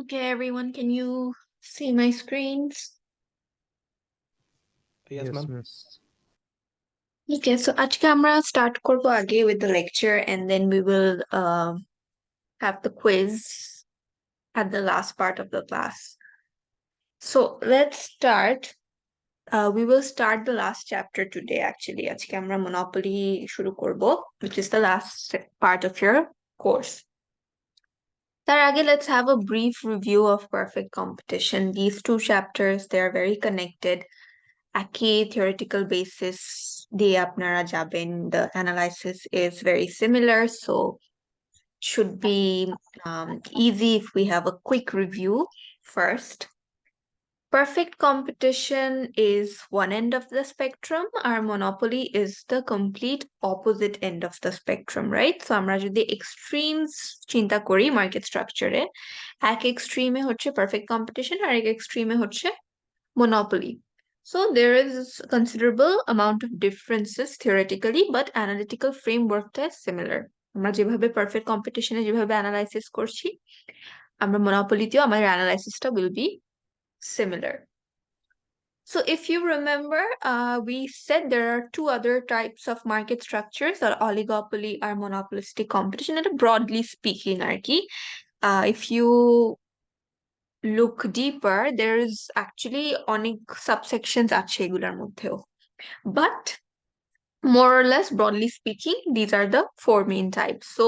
Okay, everyone, can you see my screens? Yes, Yes, ma'am. miss. Okay, so আজকে আমরা start করবো আগে with the lecture and then we will have the quiz at the last part of the class. So let's start. We will start the last chapter today actually. আজকে আমরা Monopoly শুরু করবো, which is the last part of your course. তার আগে let's have a brief review of perfect competition. These two chapters, they are very connected. একই theoretical basis দিয়ে আপনারা যাবেন. The analysis is very similar, so should be easy if we have a quick review first. Perfect competition is one end of the spectrum. Our monopoly is the complete opposite end of the spectrum, right? So আমরা যদি extremes চিন্তা করি market structure এ, এক extreme এ হচ্ছে perfect competition আর এক extreme এ হচ্ছে monopoly. So there is considerable amount of differences theoretically, but analytical framework is similar. আমরা যেভাবে perfect competition এ যেভাবে analysis করছি, আমরা monopoly তেও আমাদের analysis টা will be similar. So if you remember, we said there are two other types of market structures, or oligopoly or monopolistic competition, and broadly speaking, Arki. If you look deeper, there is actually অনেক subsections আছে এগুলার মধ্যেও. But more or less, broadly speaking, these are the four main types. So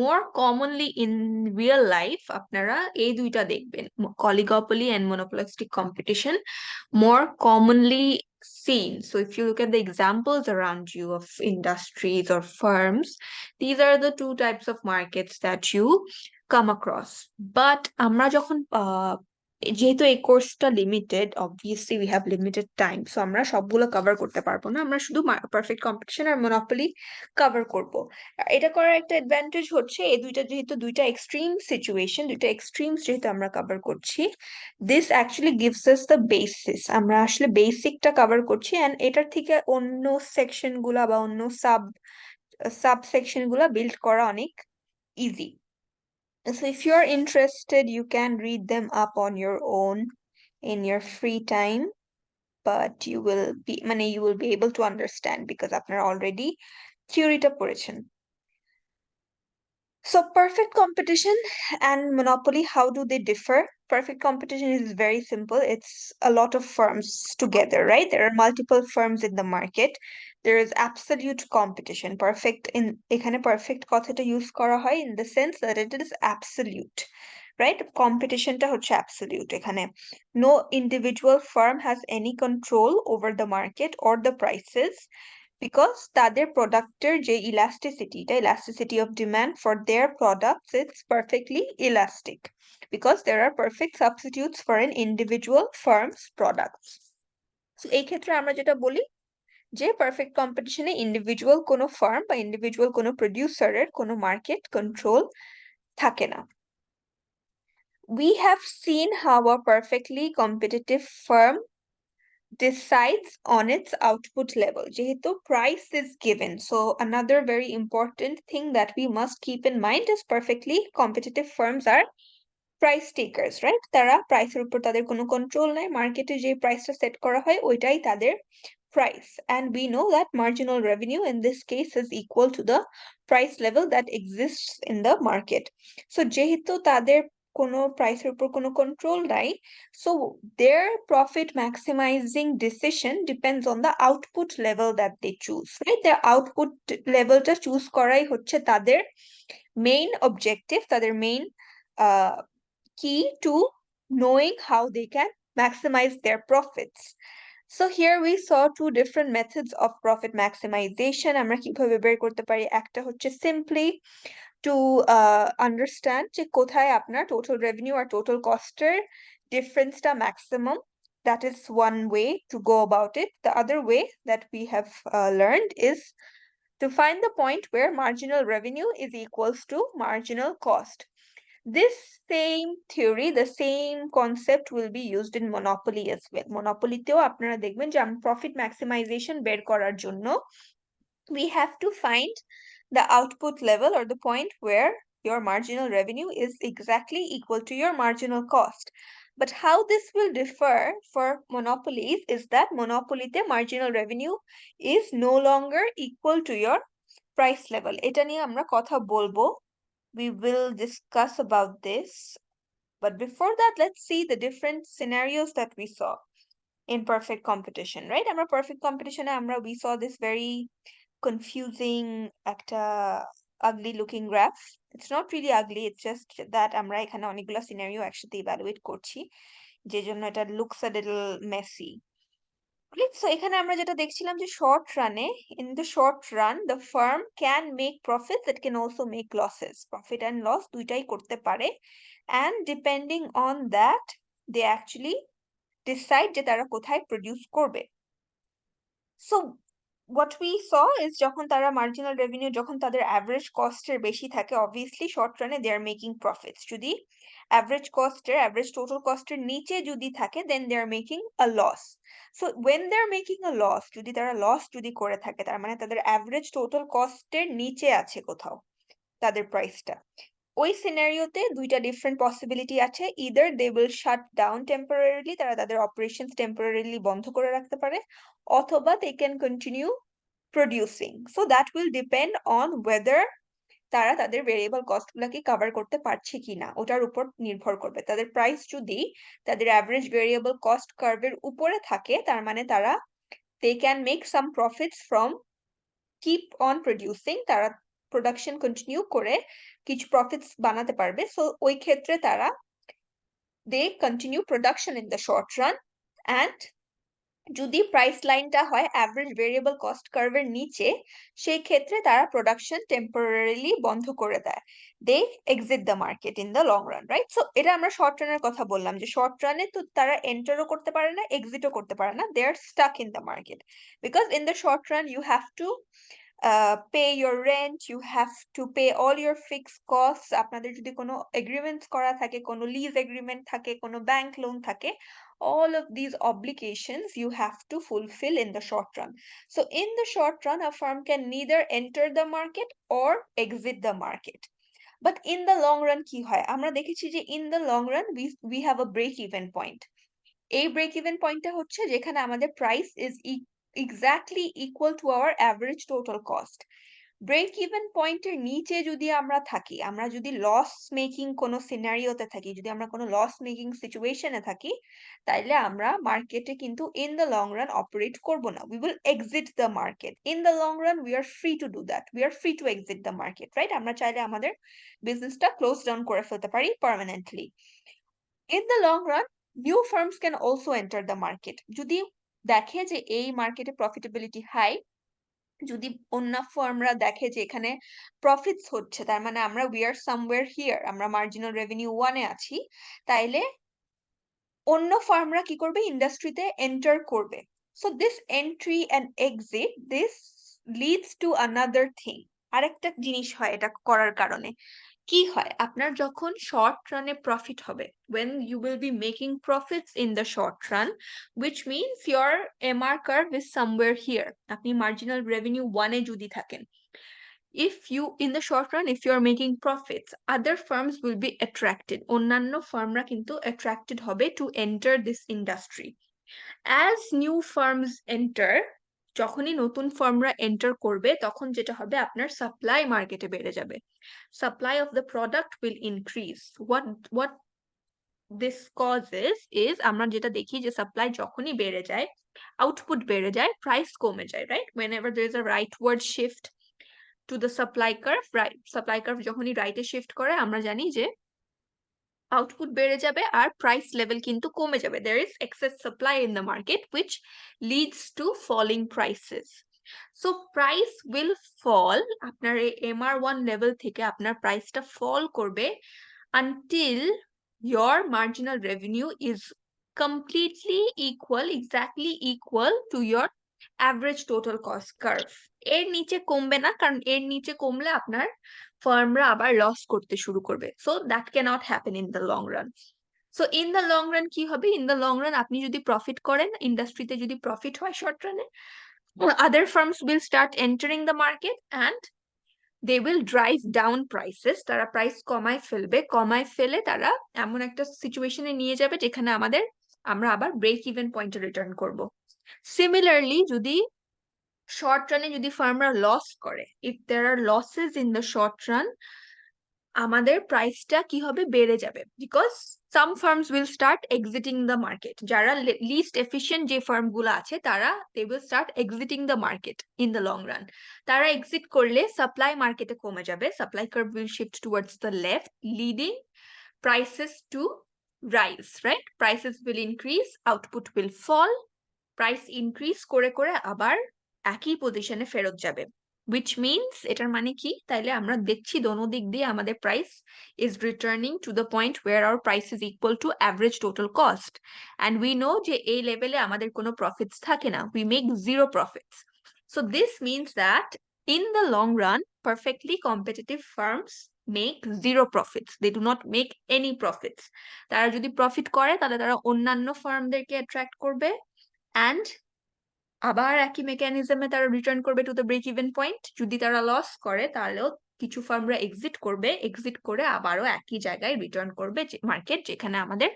more commonly in real life, আপনারা এই দুইটা দেখবেন, oligopoly and monopolistic competition, more commonly seen. So if you look at the examples around you of industries or firms, these are the two types of markets that you come across. But আমরা যখন যেহেতু এই কোর্সটা limited, obviously we have limited time, so আমরা সবগুলো cover করতে পারবো না। আমরা শুধু পারফেক্ট কম্পিটিশন আর মনোপলি কভার করব। এটা করার একটা অ্যাডভান্টেজ হচ্ছে এই দুইটা যেহেতু দুইটা এক্সট্রিম সিচুয়েশন, দুইটা এক্সট্রিমস যেহেতু আমরা কভার করছি, this actually gives us the basis. আমরা আসলে বেসিকটা কভার করছি অ্যান্ড এটার থেকে অন্য সেকশন গুলা বা অন্য সাবসেকশন গুলা বিল্ড করা অনেক easy. So if you're interested, you can read them up on your own in your free time, but you will be able to understand because আপনারা already থিওরিটা পড়েছেন. So perfect competition and monopoly, how do they differ? Perfect competition is very simple. It's a lot of firms together, right? There are multiple firms in the market. There is absolute competition. Perfect in এখানে perfect কথাটা use করা হয় in the sense that it is absolute, right? Competitionটা হচ্ছে absolute এখানে. No individual firm has any control over the market or the prices, because তাদের প্রোডাক্টের যে elasticity of demand for their products, it's perfectly elastic because there are perfect substitutes for an individual firm's products. So এই ক্ষেত্রে আমরা যেটা বলি যে perfect কম্পিটিশনে ইন্ডিভিজুয়াল কোনো ফার্ম বা ইন্ডিভিজুয়াল কোনো প্রোডিউসারের কোনো মার্কেট কন্ট্রোল থাকে না. We have seen how a perfectly competitive firm decides on its output level. যেহেতু price is given, so another very important thing that we must keep in mind is perfectly competitive firms are price takers, right? তারা প্রাইসের উপর তাদের কোনো control নাই, মার্কেটে যে প্রাইসটা সেট করা হয় ওইটাই তাদের price, and we know that marginal revenue in this case is equal to the price level that exists in the market. So যেহেতু তাদের কোনো প্রাইসের উপর কোনো কন্ট্রোল নাই, so their profit maximizing decision depends on the output level that they choose, right? Their output levelটা choose করাই হচ্ছে তাদের main objective, তাদের main key to knowing how they can maximize their profits. So here we saw two different methods of profit maximization. আমরা কিভাবে বের করতে পারি, একটা হচ্ছে simply to understand যে কোথায় আপনার total revenue R total cost-এর difference-টা maximum. That is one way to go about it. The other way that we have learned is to find the point where marginal revenue is equals to marginal cost. This same theory, the same concept will be used in monopoly as well. Monopoly তেও আপনারা দেখবেন যে profit maximization বের করার জন্য we have to find the output level or the point where your marginal revenue is exactly equal to your marginal cost. But how this will differ for monopolies is that monopolyতে marginal revenue is no longer equal to your price level. এটা নিয়ে আমরা কথা বলবো. We will discuss about this. But before that, let's see the different scenarios that we saw in perfect competition, right? আমরা perfect competition we saw this very confusing একটা ugly looking graph. It's not really ugly, it's just that আমরা এখানে অনেকগুলো scenario একসাথে evaluate করছি, যে জন্য এটা looks a little messy. Right? So এখানে আমরা যেটা দেখছিলাম যে short run in the short run the firm can make profits, it can also make losses. Profit and loss দুইটাই করতে পারে, and depending on that they actually decide যে তারা কোথায় produce করবে. So what we saw is যখন তারা marginal revenue যখন তাদের average cost এর বেশি থাকে, obviously short run they are making profits. যদি average total cost এর নিচে যদি থাকে, then they are making a loss. So when they are making a loss, যদি তারা loss যদি করে থাকে, তার মানে তাদের average total cost এর নিচে আছে কোথাও তাদের প্রাইসটা, ওই সিনারিওতে দুইটা ডিফারেন্ট পসিবিলিটি আছে. Either they will shut down temporarily, তারা তাদের অপারেশনস টেম্পোরারিলি বন্ধ করে রাখতে পারে, অথবা they can continue producing. So that will depend on whether তারা তাদের ভেরিয়েবল কস্ট গুলাকে কভার করতে পারছে কিনা, ওটার উপর নির্ভর করবে. তাদের প্রাইস যদি তাদের অ্যাভারেজ ভেরিয়েবল কস্ট কার্ভের উপরে থাকে, তার মানে তারা they can make some profits from keep on producing, তারা প্রোডাকশন কন্টিনিউ করে কিছু প্রফিটস বানাতে পারবে. সো ওই ক্ষেত্রে তারা they continue production in the short run. And যদি প্রাইস লাইনটা হয় অ্যাভারেজ ভেরিয়েবল কস্ট কার্ভের নিচে, সেই ক্ষেত্রে তারা প্রোডাকশন টেম্পোরারিলি বন্ধ করে দেয়. They exit the market in the long run, right? So এটা আমরা শর্ট রানের কথা বললাম, যে শর্ট রানে তো তারা এন্টারও করতে পারে না, এক্সিটও করতে পারে না, they are stuck in the market. Because in the short run you have to pay your rent, you have to pay all your fixed costs. আপনাদের যদি কোনো এগ্রিমেন্টস করা থাকে, কোনো লিজ এগ্রিমেন্ট থাকে, কোনো ব্যাংক লোন থাকে, all of these obligations you have to fulfill in the short run. So in the short run a firm can neither enter the market or exit the market. But in the long run কি হয়, আমরা দেখেছি যে in the long run we have a break even point. এই break even পয়েন্টটা হচ্ছে যেখানে আমাদের price is exactly equal to our average total cost. Break even পয়েন্টের নিচে যদি আমরা থাকি, আমরা যদি লস মেকিং কোনো সিনারিওতে থাকি, যদি আমরা কোনো লস মেকিং সিচুয়েশনে থাকি, তাইলে আমরা মার্কেটে কিন্তু in the long run operate করব না. We will exit the market. In the long run we are free to do that, we are free to exit the market, right? আমরা চাইলে আমাদের বিজনেসটা ক্লোজ ডাউন করে ফেলতে পারি permanently. In the long run, new firms can also enter the market. যদি দেখে যে এই মার্কেটে প্রফিটেবিলিটি হাই, যদি অন্য ফার্মরা দেখে যে এখানে প্রফিটস হচ্ছে, তার মানে আমরা উই আর সামওয়্যার হিয়ার, আমরা মার্জিনাল রেভিনিউ 1 এ আছি, তাইলে অন্য ফার্মরা কি করবে, ইন্ডাস্ট্রিতে এন্টার করবে. So this entry and exit, this leads to another thing. আরেকটা জিনিস হয় এটা করার কারণে, কি হয়, আপনার যখন শর্ট রানে প্রফিট হবে, when you will be making profits in the short run, which means your MR curve is somewhere here. আপনি marginal revenue 1 এ যদি থাকেন, if you in the short run if you are making profits, other firms will be attracted, অন্যান্য ফার্মরা কিন্তু attracted হবে to enter this industry. As new firms enter, যখনই নতুন ফার্মরা enter করবে, তখন যেটা হবে, আপনার সাপ্লাই মার্কেটে বেড়ে যাবে. Supply of the product will increase. What this causes is, আমরা যেটা দেখি যে সাপ্লাই যখনই বেড়ে যায়, আউটপুট বেড়ে যায়, প্রাইস কমে যায়, right? Whenever there is a rightward shift to the supply curve, right? Supply curve যখনই রাইটে শিফট করে, আমরা জানি যে আউটপুট বেড়ে যাবে আর প্রাইস লেভেল কিন্তু কমে যাবে. There is excess supply in the market which leads to falling prices. So price will fall, আপনার এই MR1 লেভেল থেকে আপনার প্রাইসটা ফল করবে until your marginal revenue is completely equal, exactly equal to your average total cost curve. এর নিচে কমবে না, কারণ এর নিচে কমলে আপনার ফার্মরা আবার লস করতে শুরু করবে. So that can't happen in the long run. So in the long run কি হবে, ইন দ্য লং রান আপনি যদি প্রফিট করেন, ইন্ডাস্ট্রিতে যদি প্রফিট হয় শর্ট রানে, other firms will start entering the market and they will drive down prices, তারা প্রাইস কমায় ফেলবে, কমায় ফেলে তারা এমন একটা সিচুয়েশনে নিয়ে যাবে যেখানে আমরা আবার ব্রেক ইভেন পয়েন্টে রিটার্ন করব। সিমিলারলি যদি শর্ট রানে যদি ফার্মরা লস করে, if there are losses in the short run, আমাদের প্রাইসটা কি হবে, বেড়ে যাবে, because some firms will start exiting the market. যারা লিস্ট এফিশিয়েন্ট যে ফার্ম গুলো আছে তারা they will start exiting the market in the long run. তারা এক্সিট করলে সাপ্লাই মার্কেটে কমে যাবে, supply curve will shift towards the left, leading prices to rise, right? Prices will increase, output will fall, price increase করে করে আবার একই পজিশনে ফেরত যাবে, which means এটার মানে কি, তাইলে আমরা দেখছি দোনো দিক দিয়ে আমাদের price is returning to the point where our price is equal to average total cost, and we know যে এই লেভেলে আমাদের কোনো প্রফিটস থাকে না, we make zero profits. So this means that in the long run perfectly competitive firms make zero profits, they do not make any profits. তারা যদি profit করে তাহলে তারা অন্যান্য ফার্মদেরকে অ্যাট্রাক্ট করবে, অ্যান্ড আবার একই মেকানিজমে তারা রিটার্ন করবে to the break even point. যদি তারা লস করে তাহলেও কিছু ফার্মরা এক্সিট করবে, এক্সিট করে আবারও একই জায়গায় রিটার্ন করবে মার্কেট, যেখানে আমাদের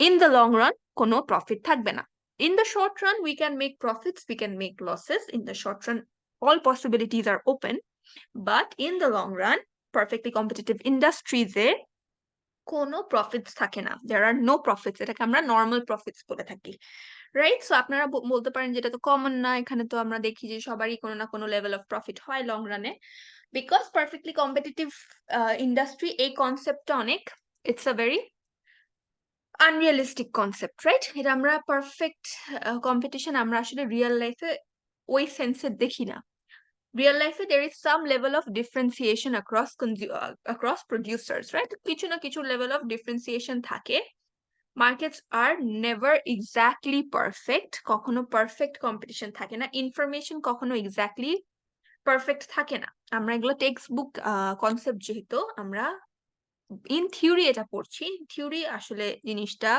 ইন দ্য লং রান কোনো প্রফিট থাকবে না। In the short run we can make profits, we can make losses, in the short run all possibilities are open, but in the long run perfectly competitive industries এ কোনো profits থাকে না, there are no profits, এটাকে আমরা normal profits বলে থাকি, right? So আপনারা বলতে পারেন যেটা তো কমন না, এখানে তো আমরা দেখি যে সবারই কোনো না কোনো লেভেল অফ প্রফিট হয় লং রানে, বিকজ পারফেক্টলি কম্পিটিটিভ ইন্ডাস্ট্রি, এই কনসেপ্টটা অনেক, it's a very unrealistic concept, right? এটা আমরা পারফেক্ট কম্পিটিশন আমরা আসলে রিয়েল লাইফে ওই সেন্সে দেখি না। Real life there is some level of differentiation across producers, right? কিছু না কিছু level of differentiation থাকে। Markets are never exactly perfect, কখনো perfect competition থাকে না, information কখনো exactly perfect থাকে না। আমরা এগুলো টেক্সট বুক কনসেপ্ট, যেহেতু আমরা ইন থিওরি এটা পড়ছি, থিওরি আসলে জিনিসটা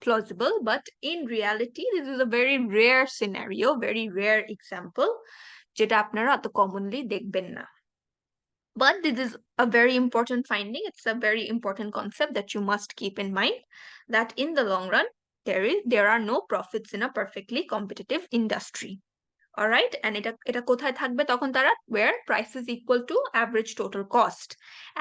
plausible, but in reality this is a very rare scenario, very rare example, যেটা আপনারা অত কমনলি দেখবেন না। But this is a very important finding, it's a very important concept that you must keep in mind, that in the long run there are no profits in a perfectly competitive industry. All right, and এটা কোথায় থাকবে তখন তারা, where price is equal to average total cost,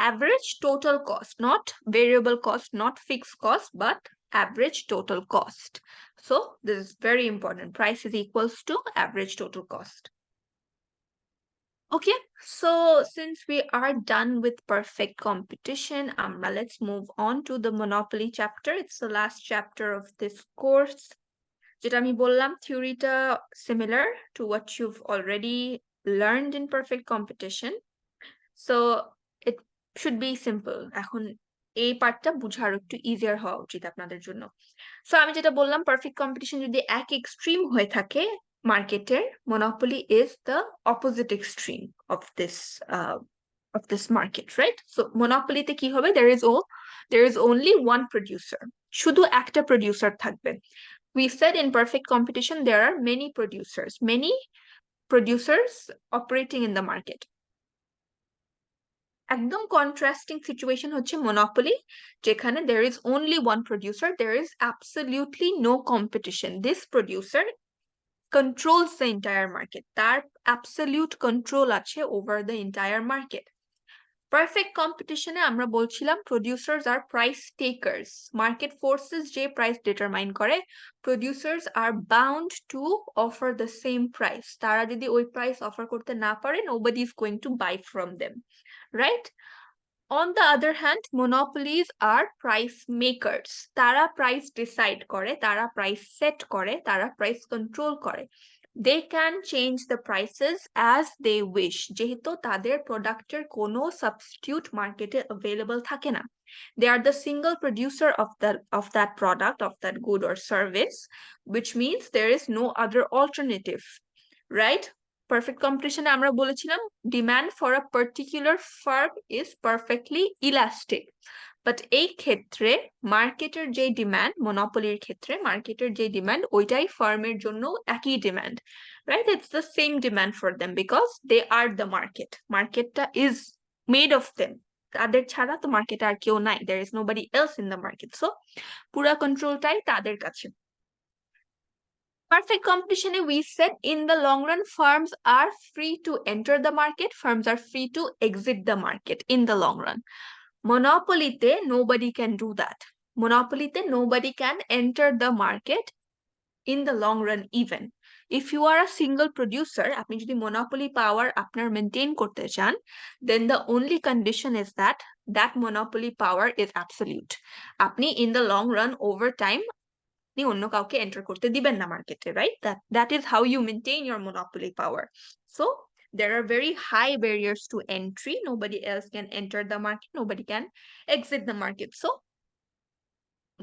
average total cost, not variable cost, not fixed cost, but average total cost. So this is very important, price is equals to average total cost. Okay, so since we are done with perfect competition, let's move on to the monopoly chapter. It's the last chapter of this course. যেটা আমি বললাম, থিওরিটা similar to what you've already learned in perfect competition, so it should be simple. এখন এই পার্টটা বুঝার একটু easier হওয়া উচিত আপনাদের জন্য। সো আমি যেটা বললাম, পারফেক্ট কম্পিটিশন যদি এক এক্সট্রিম হয়ে থাকে মার্কেটের, monopoly is the opposite extreme of this market, right? So মনোপলিতে কি হবে, there is only one producer, শুধু একটা প্রডিউসার থাকবে। We said in perfect competition there are many producers operating in the market. একদম কন্ট্রাস্টিং সিচুয়েশন হচ্ছে monopoly, যেখানে there is only one producer, there is absolutely no competition. This producer controls the entire market. তার absolute control আছে over the entire market. Perfect competition এ আমরা বলছিলাম producers are price takers. Market forces যে price determine করে, producers are bound to offer the same price. তারা যদি ওই price offer করতে না পারে, nobody is going to buy from them, right? On the other hand, monopolies are price makers. তারা price decide করে, তারা price set করে, তারা price control করে। They can change the prices as they wish, যেহেতু তাদের প্রোডাক্টের কোনো substitute মার্কেটে available থাকে না। They are the single producer of that product, of that good or service, which means there is no other alternative, right? Perfect competition আমরা বলেছিলাম demand for a particular firm is perfectly elastic. But এই ক্ষেত্রে মার্কেটের যে demand, মনোপলির ক্ষেত্রে মার্কেটের যে demand, ওইটাই ফার্মের জন্য একই demand, right? It's the same demand for them because they are the market. মার্কেটটা ইজ মেড অফ দেম। তাদের ছাড়া তো মার্কেট আর কেউ নাই, there is nobody else in the market, so পুরা কন্ট্রোলটাই তাদের কাছে। Perfect competition, we said in the long run, firms are free to enter the market, firms are free to exit the market in the long run. Monopoly te nobody can do that. Monopoly te nobody can enter the market in the long run even. If you are a single producer, আপনি যদি monopoly power আপনার maintain করতে চান, then the only condition is that that monopoly power is absolute. আপনি in the long run over time আপনি অন্য কাউকে enter করতে দিবেন না মার্কেটে, right? that is how you maintain your monopoly power. So there are very high barriers to entry. Nobody else can enter the market, nobody can exit the market. So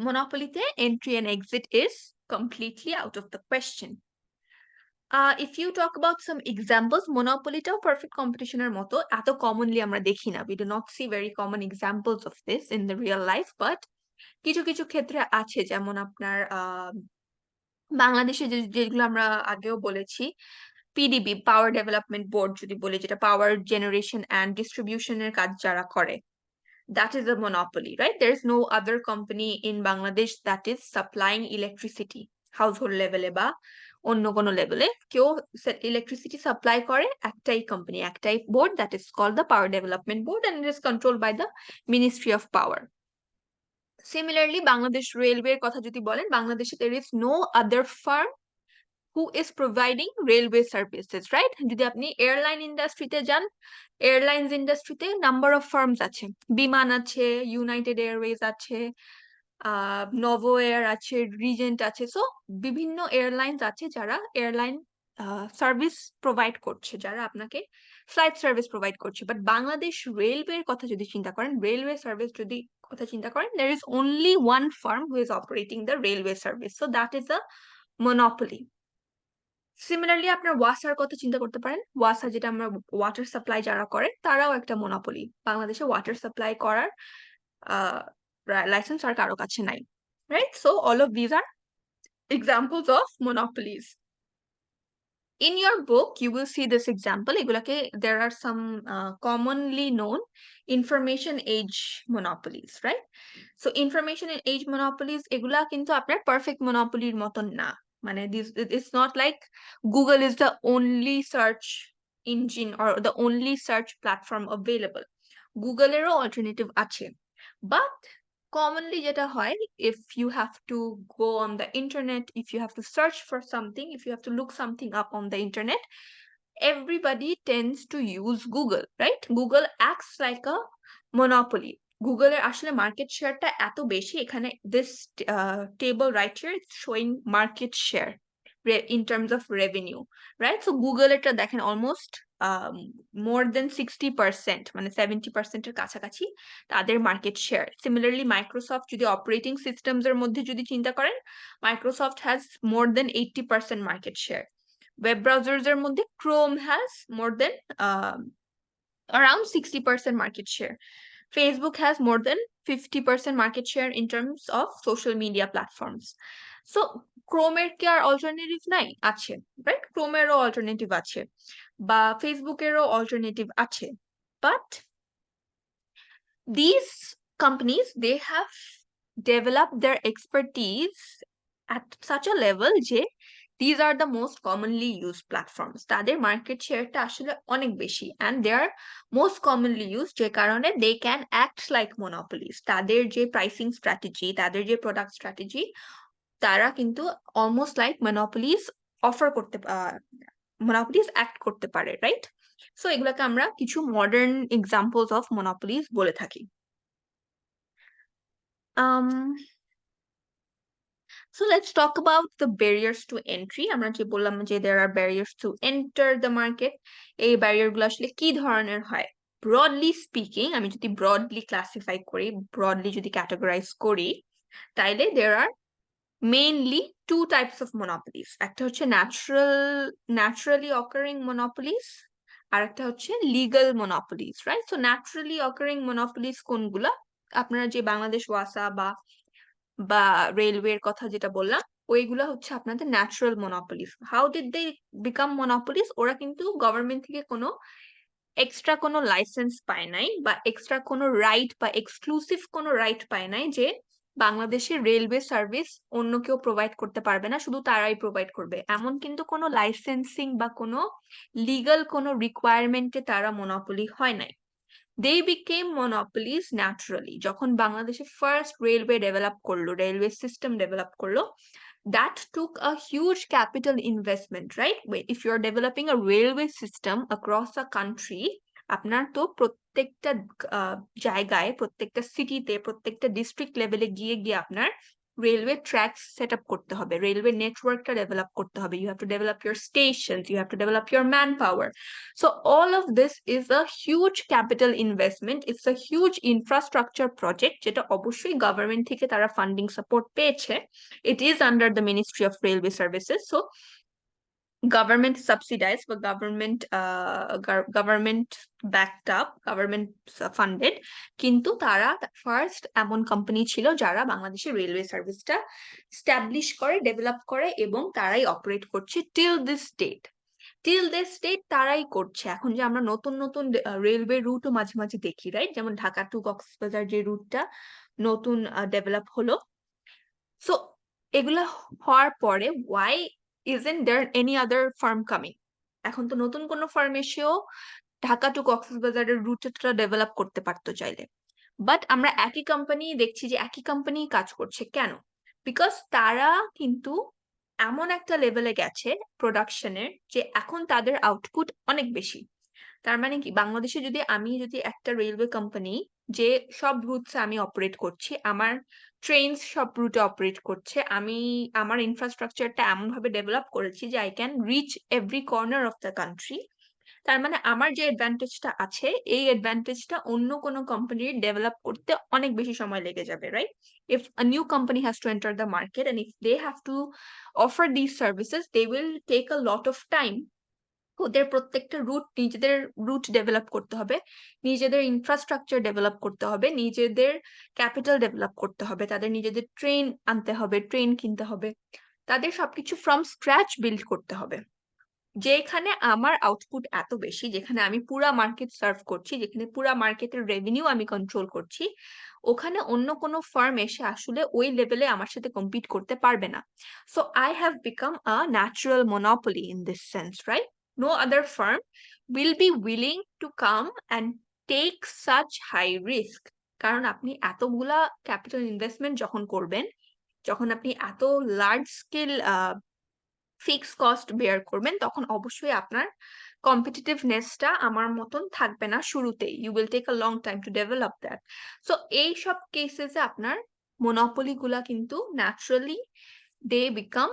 monopoly te entry and exit is completely out of the question. If you talk about some examples, monopoly টাও perfect competition এর মতো এত commonly আমরা দেখি না, we do not see very common examples of this in the real life, but কিছু কিছু ক্ষেত্রে আছে, যেমন আপনার বাংলাদেশে যেগুলো আমরা আগেও বলেছি, পিডিবি, পাওয়ার ডেভেলপমেন্ট বোর্ড যদি বলি, যেটা পাওয়ার জেনারেশন অ্যান্ড ডিস্ট্রিবিউশনের কাজ যারা করে, that is a monopoly, right? There is no other company in Bangladesh that is supplying electricity household level এ বা অন্য কোনো লেভেলে কেউ ইলেকট্রিসিটি সাপ্লাই করে, একটাই কোম্পানি, একটাই board, that is called the Power Development Board and it is controlled by the Ministry of Power. Similarly, Bangladesh Railway কথা যদি বলেন, বাংলাদেশে there is no other firm who is providing railway services, right? যদি আপনি airline ইন্ডাস্ট্রিতে যান, airlines ইন্ডাস্ট্রিতে number of farms আছে, বিমান আছে, ইউনাইটেড এয়ারওয়েজ আছে, নভো এয়ার আছে, রিজেন্ট আছে, সো বিভিন্ন এয়ারলাইন্স আছে যারা এয়ারলাইন সার্ভিস প্রোভাইড করছে, যারা আপনাকে ফ্লাইট সার্ভিস প্রোভাইড করছে। বাট বাংলাদেশ রেলওয়ের কথা যদি চিন্তা করেন, রেলওয়ে সার্ভিস যদি কথা চিন্তা করেন, there is only one firm who is operating the railway service, so that is a monopoly. Similarly আপনার ওয়াসার কথা চিন্তা করতে পারেন, ওয়াসা যেটা আমরা ওয়াটার সাপ্লাই যারা করে তারাও একটা মোনোপলি। বাংলাদেশে ওয়াটার সাপ্লাই করার লাইসেন্স আর কারো কাছে নাই, right? So all of these are examples of monopolies. In your book you will see this example, এগুলাকে there are some commonly known information age monopolies, right? So information age monopolies এগুলা কিন্তু আপনার perfect monopoly এর মতন না, মানে this it's not like Google is the only search engine or the only search platform available. Google এরও alternative আছে, but commonly যেটা হয়, if you have to go on the internet, if you have to search for something, if you have to look something up on the internet, everybody tends to use Google, right? Google acts like a monopoly. Google এর আসলে market শেয়ারটা এত বেশি, এখানে this table right here is showing market share in terms of revenue, right? So Google এটা দেখেন almost more than 60%, মানে 70% এর কাছাকাছি তাদের মার্কেট শেয়ার। সিমিলারলি মাইক্রোসফট যদি অপারেটিং সিস্টেমস এর মধ্যে যদি চিন্তা করেন, Microsoft has more than 80% market share. Web browsers এর মধ্যে Chrome has more than around 60% market share. Facebook has more than 50% market share in terms of social media platforms. So Chrome এর কি আর alternative নাই? আছে, রাইট? Chrome এরও alternative আছে, বা Facebook এরও অল্টারনেটিভ আছে, but these companies, they have developed their expertise at such a level যে these are the most commonly used platforms. তাদের মার্কেট শেয়ারটা আসলে অনেক বেশি and they are most commonly used, যে কারণে they can act like monopolies. তাদের যে প্রাইসিং স্ট্র্যাটেজি, তাদের যে প্রোডাক্ট স্ট্র্যাটেজি, তারা কিন্তু অলমোস্ট লাইক monopolies অফার করতে, monopolies অ্যাক্ট করতে পারে, রাইট? সো এগুলাকে আমরা কিছু মডার্ন এক্সাম্পলস অফ monopolies বলে থাকি। So let's talk about the barriers to entry. আমরা যে বললাম যে there are barriers to enter the market. এই ব্যারিয়ার গুলো আসলে কি ধরনের হয়? Broadly speaking, আমি যদি broadly classify করি, broadly যদি categorize করি, তাইলে there are mainly two types of monopolies. একটা হচ্ছে naturally occurring monopolies, আর একটা হচ্ছে legal monopolies, right? So naturally occurring monopolies কোনগুলা? আপনারা যে বাংলাদেশ ওয়াসা বা রেলওয়ের কথা যেটা বললাম, ওইগুলা হচ্ছে আপনাদের natural monopolies. How did they become monopolies? ওরা কিন্তু গভর্নমেন্ট থেকে কোনো এক্সট্রা কোনো লাইসেন্স পায় নাই, বা এক্সট্রা কোনো রাইট বা এক্সক্লুসিভ কোনো রাইট পায় নাই যে বাংলাদেশের রেলওয়ে সার্ভিস অন্য কেউ প্রোভাইড করতে পারবে না, শুধু তারাই প্রোভাইড করবে, এমন কিন্তু কোনো লাইসেন্সিং বা কোনো লিগাল কোনো রিকোয়ারমেন্টে তারা মনোপলি হয় নাই। They became monopolies naturally. যখন বাংলাদেশে ফার্স্ট রেলওয়ে ডেভেলপ করলো, রেলওয়ে সিস্টেম ডেভেলপ করলো, that took a huge capital investment, right? If you're developing a railway system across a country, আপনার তো প্রত্যেকটা আহ, জায়গায়, প্রত্যেকটা সিটিতে, প্রত্যেকটা ডিস্ট্রিক্ট লেভেলে গিয়ে গিয়ে আপনার রেলওয়ে ট্র্যাক সেট আপ করতে হবে, রেলওয়ে নেটওয়ার্কটা ডেভেলপ করতে হবে। You have to develop your stations, you have to develop your manpower. So all of this is a huge capital investment. It's a huge infrastructure project যেটা অবশ্যই government থেকে তারা funding support পেয়েছে। It is under the Ministry of Railway Services. So government subsidized বা government backed up, government funded, কিন্তু তারা first এমন company ছিল যারা বাংলাদেশের রেলওয়ে সার্ভিসটা স্টাবলিশ করে, ডেভেলপ করে, এবং তারাই অপারেট করছে টিল দিস ডেট তারাই করছে। এখন যে আমরা নতুন নতুন রেলওয়ে রুটও মাঝে মাঝে দেখি, রাইট? যেমন ঢাকা টু কক্সবাজার যে রুটটা নতুন ডেভেলপ হলো, সো এগুলা হওয়ার পরে why isn't there any other firm coming? এখন তো নতুন কোনো ফার্ম এসেও ঢাকা টু কক্সবাজারের রুটটা ডেভেলপ করতে পারতো চাইলে, বাট আমরা একই কোম্পানি দেখছি যে একই কোম্পানি কাজ করছে। কেন? বিকজ তারা কিন্তু এমন একটা লেভেলে গেছে প্রোডাকশনের যে এখন তাদের আউটপুট অনেক বেশি। তার মানে কি, বাংলাদেশে যদি একটা রেলওয়ে কোম্পানি, যে সব রুটসে আমি অপারেট করছি, আমার ট্রেনস সব রুটে অপারেট করছে, আমি আমার ইনফ্রাস্ট্রাকচারটা এমন ভাবে ডেভেলপ করেছি যে I can reach every corner of the country. তার মানে আমার যে অ্যাডভান্টেজটা আছে, এই অ্যাডভান্টেজটা অন্য কোনো কোম্পানির ডেভেলপ করতে অনেক বেশি সময় লেগে যাবে, right? If a new company has to enter the market and if they have to offer this services, they will take a lot of time. ওদের প্রত্যেকটা নিজেদের রুট ডেভেলপ করতে হবে, নিজেদের ইনফ্রাস্ট্রাকচার ডেভেলপ করতে হবে, নিজেদের ক্যাপিটাল ডেভেলপ করতে হবে, তাদের নিজেদের ট্রেন আনতে হবে, ট্রেন কিনতে হবে, তাদের সবকিছু ফ্রম স্ক্র্যাচ বিল্ড করতে হবে। যেখানে আমার আউটপুট এত বেশি, যেখানে আমি পুরা মার্কেট সার্ভ করছি, যেখানে পুরা মার্কেটের রেভিনিউ আমি কন্ট্রোল করছি, ওখানে অন্য কোনো ফার্ম এসে আসলে ওই লেভেলে আমার সাথে কম্পিট করতে পারবে না। So I have become a natural monopoly in this sense, right? No other firm will be willing to come and take such high risk. কারণ আপনি এতগুলা ক্যাপিটাল ইনভেস্টমেন্ট যখন করবেন, যখন আপনি এত large scale fix cost bear করবেন, তখন অবশ্যই আপনার কম্পিটিটিভনেসটা আমার মতন থাকবে না শুরুতেই। You will take a long time to develop that. So এই সব কেসেসে আপনার মনোপলি গুলা কিন্তু naturally they become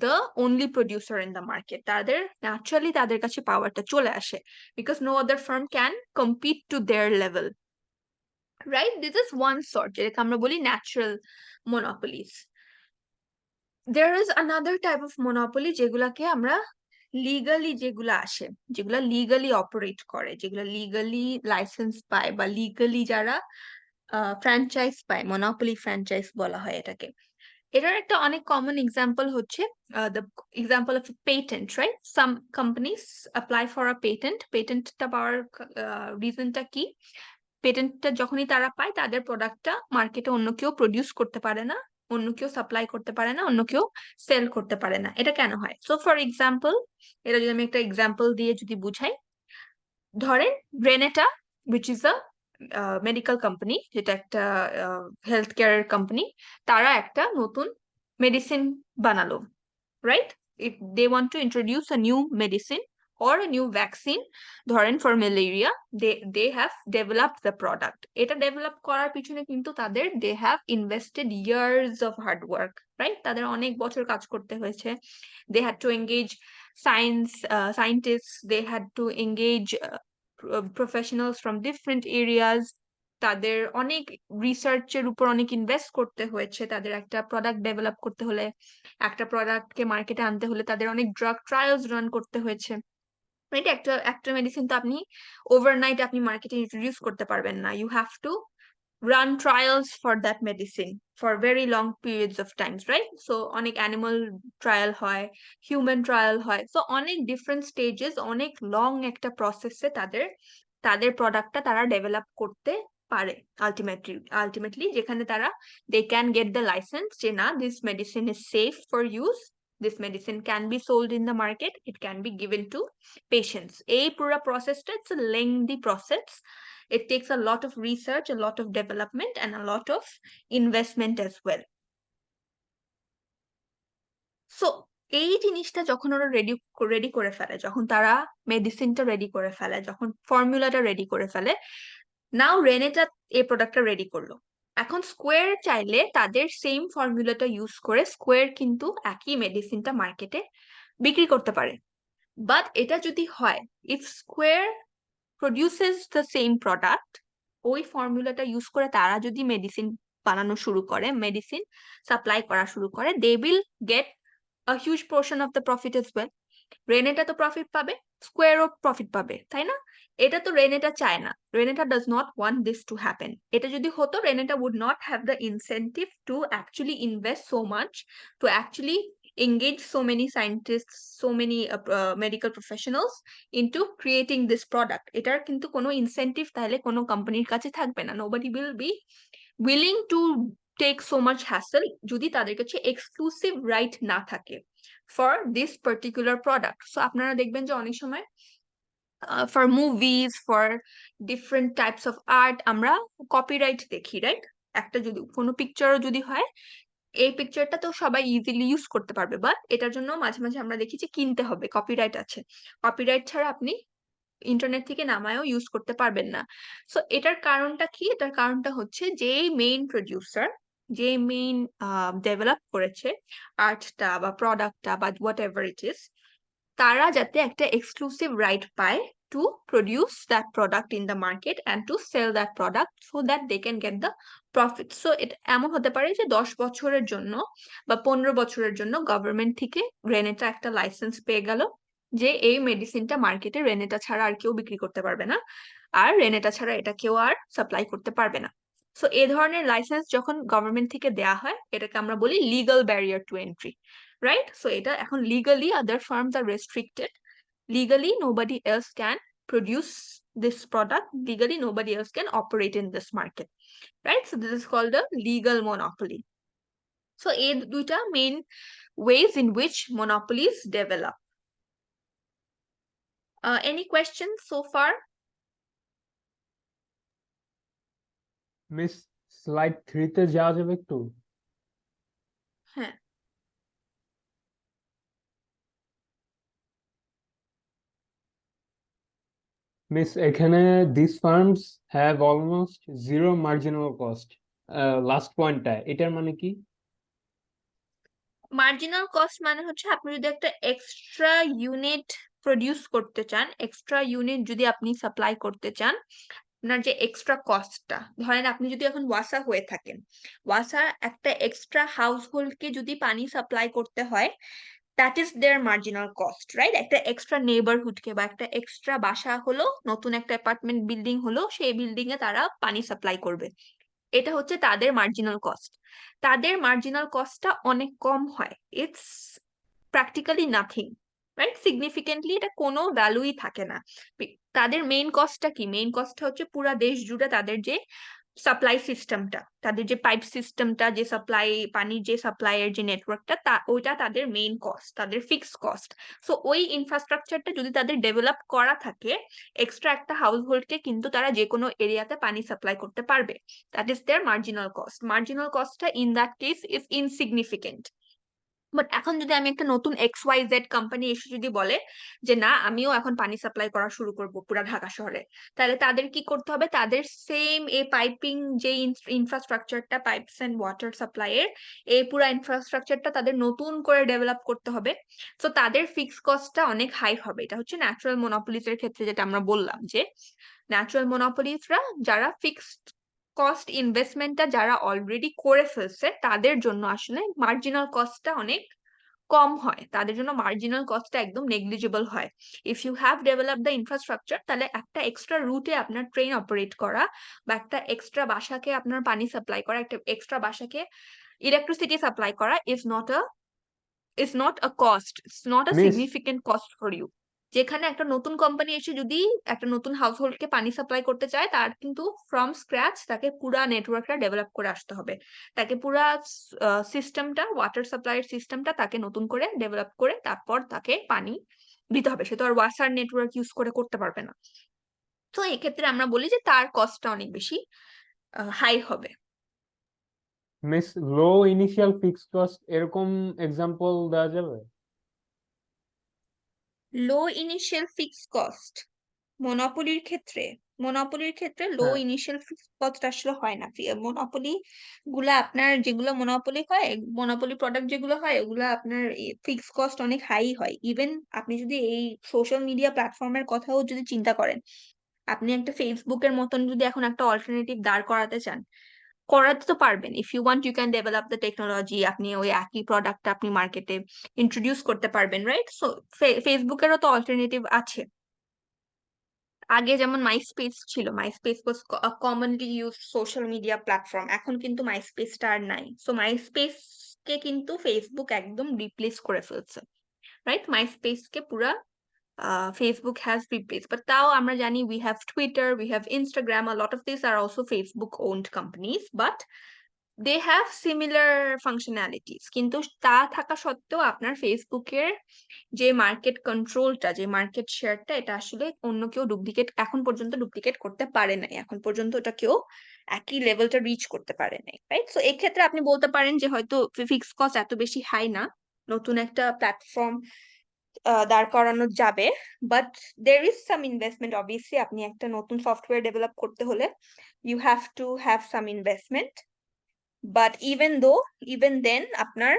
the only producer in the market. তাদের ন্যাচারালি তাদের কাছে পাওয়ারটা চলে আসে, because no other firm can compete to their level, right? This is one sort, যেটাকে আমরা বলি natural monopolies. there is another type of monopoly যেগুলাকে আমরা লিগালি, যেগুলা আসে, যেগুলা লিগালি অপারেট করে, যেগুলা লিগালি লাইসেন্স পায়, বা লিগালি যারা ফ্র্যাঞ্চাইজ পায়, মনোপলি ফ্র্যাঞ্চাইজ বলা হয় এটাকে। এটার একটা অনেক কমন এক্সাম্পল হচ্ছে the example of patent, right? Some companies apply for a patent. পেটেন্টটা পাওয়ার রিজনটা কি? পেটেন্টটা যখনই তারা পায়, তাদের প্রোডাক্টটা মার্কেটে অন্য কেউ প্রডিউস করতে পারে না, অন্য কেউ সাপ্লাই করতে পারে না, অন্য কেউ সেল করতে পারে না। এটা কেন হয়? সো ফর এক্সাম্পল, এটা যদি আমি একটা এক্সাম্পল দিয়ে যদি বুঝাই, ধরেন Renata, which is a medical company, যেটা একটা হেলথ কেয়ার কোম্পানি, তারা একটা নতুন মেডিসিন বানালো, right? If they want to introduce a new medicine or a new vaccine, ধরেন for malaria, they have developed the product. এটা ডেভেলপ করার পিছনে কিন্তু তাদের they have invested years of hard work, right? তাদের অনেক বছর কাজ করতে হয়েছে। They had to engage scientists, they had to engage professionals from different areas. তাদের অনেক রিসার্চের উপর অনেক ইনভেস্ট করতে হয়েছে। তাদের একটা প্রোডাক্ট ডেভেলপ করতে হলে, একটা প্রোডাক্টকে মার্কেটে আনতে হলে, তাদের অনেক ড্রাগ ট্রায়ালস রান করতে হয়েছে। রাইট? একটা মেডিসিন তো আপনি ওভারনাইট আপনি মার্কেটে ইন্ট্রোডিউস করতে পারবেন না। You have to run trials for that medicine for very long periods of times, right? So অনেক animal trial হয়, human trial হয়, so অনেক different stages, অনেক long একটা প্রসেসে তাদের তাদের প্রোডাক্টটা তারা ডেভেলপ করতে পারে আলটিমেটলি, যেখানে তারা they can get the license যে না, this medicine is safe for use, this medicine can be sold in the market, it can be given to patients. এই পুরো প্রসেসটা it's a lengthy process. It takes a lot of research, a lot of development, and a lot of investment as well. So এই জিনিসটা যখন ওরা ready করে ফেলে, যখন তারা মেডিসিনটা রেডি করে ফেলে, যখন ফর্মুলাটা রেডি করে ফেলে, নাও রেনেটা এই প্রোডাক্টটা রেডি করলো। এখন স্কোয়ার চাইলে তাদের সেম ফর্মুলাটা ইউজ করে স্কোয়ার কিন্তু একই মেডিসিনটা মার্কেটে বিক্রি করতে পারে। বাট এটা যদি হয়, if square produces the same product, ওই ফর্মুলাটা ইউজ করে তারা যদি মেডিসিন বানানো শুরু করে, মেডিসিন সাপ্লাই করা শুরু করে, they will get a huge portion of the profit as well. রেনেটা তো প্রফিট পাবে, স্কোয়ারও প্রফিট পাবে, তাই না? এটা তো রেনেটা চায় না। Renata does not want this to happen. এটা যদি হতো, Renata would not have the incentive to actually invest so much, to actually engage so many scientists, so many medical professionals into creating this product. এটার কিন্তু কোনো incentive তাহলে কোনো কোম্পানির কাছে থাকবে না। Nobody will be willing to take so much hassle যদি তাদের কাছে এক্সক্লুসিভ রাইট না থাকে for this particular product. So আপনারা দেখবেন যে অনেক সময় for movies, for different types of art আমরা কপিরাইট দেখি, রাইট? একটা যদি কোনো পিকচারও যদি হয়, এই পিকচারটা তো সবাই ইজিলি ইউজ করতে পারবে, বাট এটার জন্য মাঝে মাঝে আমরা দেখি যে কিনতে হবে, কপিরাইট আছে। কপিরাইট ছাড়া আপনি ইন্টারনেট থেকে নামায়ও ইউজ করতে পারবেন না। সো এটার কারণটা কি? এটার কারণটা হচ্ছে যে মেইন প্রডিউসার, যে মেইন ডেভেলপ করেছে আর্টটা বা প্রোডাক্টটা বা হোয়াট এভার ইট ইজ, তারা যাতে একটা এক্সক্লুসিভ রাইট পায় to produce that product in the market and to sell that product so that they can get the profit. So এটা এমন হতে পারে যে 10 বছরের জন্য বা 15 বছরের জন্য গভর্নমেন্ট থেকে রেনেটা একটা লাইসেন্স পেয়ে গেল যে এই মেডিসিনটা মার্কেটে রেনেটা ছাড়া আর কেউ বিক্রি করতে পারবে না, আর রেনেটা ছাড়া এটা কেউ আর সাপ্লাই করতে পারবে না। সো এই ধরনের লাইসেন্স যখন গভর্নমেন্ট থেকে দেয়া হয়, এটাকে আমরা বলি legal barrier two entry, right? So এটা এখন legally other firms are restricted. Legally nobody else can produce this product. Legally nobody else can operate in this market, right? So this is called a legal monopoly. So এই দুইটা main ways in which monopolies develop. Any questions so far? Miss slide 3 তে যাওয়া যাবে একটু? হ্যাঁ। Miss এখানে these firms have almost zero marginal cost, last পয়েন্টটা এটার মানে কি? মার্জিনাল কস্ট মানে হচ্ছে আপনি যদি একটা এক্সট্রা ইউনিট প্রডিউস করতে চান, এক্সট্রা ইউনিট যদি আপনি সাপ্লাই করতে চান, আপনার যে এক্সট্রা কস্টটা, ধরেন আপনি যদি এখন ওয়াসা হয়ে থাকেন, ওয়াসা একটা এক্সট্রা হাউস হোল্ডকে যদি পানি সাপ্লাই করতে হয়, that is their marginal cost, right? একটা এক্সট্রা নেইবারহুডকে বা একটা এক্সট্রা বাসা হলো, নতুন একটা অ্যাপার্টমেন্ট বিল্ডিং হলো, সেই বিল্ডিং এ তারা পানি সাপ্লাই করবে, এটা হচ্ছে তাদের মার্জিনাল কস্ট। তাদের মার্জিনাল কস্টটা অনেক কম হয়, it's practically nothing, right? Significantly এটা কোনো ভ্যালুই থাকে না। তাদের মেইন কস্টটা কি? মেইন কস্টটা হচ্ছে পুরা দেশ জুড়ে তাদের যে সাপ্লাই সিস্টেমটা, তাদের যে পাইপ সিস্টেমটা, যে সাপ্লাই পানির যে সাপ্লাইয়ের যে নেটওয়ার্কটা, ওইটা তাদের মেইন কস্ট, তাদের ফিক্স কস্ট। সো ওই ইনফ্রাস্ট্রাকচারটা যদি তাদের ডেভেলপ করা থাকে, এক্সট্রা একটা হাউস হোল্ডকে কিন্তু তারা যে কোনো এরিয়াতে পানি সাপ্লাই করতে পারবে, that is their marginal cost. Marginal কস্টটা in that case is insignificant. But এখন যদি আমি একটা নতুন XYZ কোম্পানি এসে যদি বলে যে না, আমিও এখন পানি সাপ্লাই করা শুরু করব পুরা ঢাকা শহরে, তাহলে তাদের কি করতে হবে? তাদের সেম এই পাইপিং যে ইনফ্রাস্ট্রাকচারটা, পাইপস এন্ড ওয়াটার সাপ্লাই এর এই পুরা ইনফ্রাস্ট্রাকচারটা তাদের নতুন করে ডেভেলপ করতে হবে। তো তাদের ফিক্স কস্টটা অনেক হাই হবে। এটা হচ্ছে ন্যাচারাল মনোপলিস এর ক্ষেত্রে যেটা আমরা বললাম, যে ন্যাচারাল মনোপলিসরা যারা ফিক্সড কস্ট ইনভেস্টমেন্টটা যারা অলরেডি করে ফেলছে, তাদের জন্য আসলে মার্জিনাল কস্টটা অনেক কম হয়, তাদের জন্য মার্জিনাল কস্টটা একদম নেগলিজিবল হয়। If you have develop the infrastructure, তাহলে একটা এক্সট্রা রুটে আপনার ট্রেন অপারেট করা বা একটা এক্সট্রা বাসাকে আপনার পানি সাপ্লাই করা, একটা এক্সট্রা বাসাকে ইলেকট্রিসিটি সাপ্লাই করা is not a cost, it's not a miss significant cost for you. যেখানে একটা নতুন কোম্পানি এসে যদি একটা নতুন হাউসহোল্ডকে পানি সাপ্লাই করতে চায়, তার কিন্তু ফ্রম স্ক্র্যাচ তাকে পুরা নেটওয়ার্কটা ডেভেলপ করে আসতে হবে, তাকে পুরা সিস্টেমটা, ওয়াটার সাপ্লাইয়ের সিস্টেমটা তাকে নতুন করে ডেভেলপ করে তারপর তাকে পানি দিতে হবে। সে তো আর ওয়াসার নেটওয়ার্ক ইউজ করে করতে পারবে না। তো এক্ষেত্রে আমরা বলি যে তার কস্টটা অনেক বেশি হাই হবে। মিস লো ইনিশিয়াল ফিক্সড কস্ট এরকম এক্সাম্পল দেওয়া যাবে? লো ইনিশিয়াল ফিক্সড কস্ট মনোপলির ক্ষেত্রে লো হ্যাঁ, ইনিশিয়াল ফিক্সড কস্ট আসলে হয় না। মনোপলি গুলা আপনার যেগুলো মনোপলি হয়, মনোপলি প্রোডাক্ট যেগুলো হয়, ওগুলা আপনার ফিক্সড কস্ট অনেক হাই হয়। ইভেন আপনি যদি এই সোশ্যাল মিডিয়া প্ল্যাটফর্মের কথাও যদি চিন্তা করেন, আপনি একটা ফেসবুকের মতন যদি এখন একটা অল্টারনেটিভ দাঁড় করাতে চান, করাতে তো পারবেন। If you want you can develop the technology, আপনি ওই একই প্রোডাক্টটা আপনি মার্কেটে ইন্ট্রোডিউস করতে পারবেন, রাইট? সো ফেসবুকেরও তো অল্টারনেটিভ আছে। আগে যেমন মাইস্পেস ছিল, MySpace was commonly use social media platform, এখন কিন্তু মাইস্পেসটা আর নাই। সো মাইস্পেস কে কিন্তু ফেসবুক একদম রিপ্লেস করে ফেলছে, রাইট? মাইস্পেস কে পুরা ফেসবুক হ্যাজ রিপ্লেস, বাট তাও আমরা জানি we have Twitter, we have Instagram, a lot of this are also Facebook owned companies, but they have similar functionalities. কিন্তু তা থাকা সত্ত্বেও আপনার ফেসবুকের যে মার্কেট কন্ট্রোলটা, যে মার্কেট শেয়ারটা, এটা আসলে অন্য কেউ ডুপ্লিকেট, এখন পর্যন্ত ডুপ্লিকেট করতে পারে নাই, এখন পর্যন্ত এটা কেউ একই লেভেলটা রিচ করতে পারে নাই, রাইট? সো এক্ষেত্রে আপনি বলতে পারেন যে হয়তো ফিক্স কস্ট এত বেশি হাই না, নতুন একটা প্ল্যাটফর্ম দাঁড় করানো যাবে, but there is some investment. Obviously আপনি একটা নতুন সফটওয়্যার ডেভেলপ করতে হলে you have to have some investment, but even then আপনার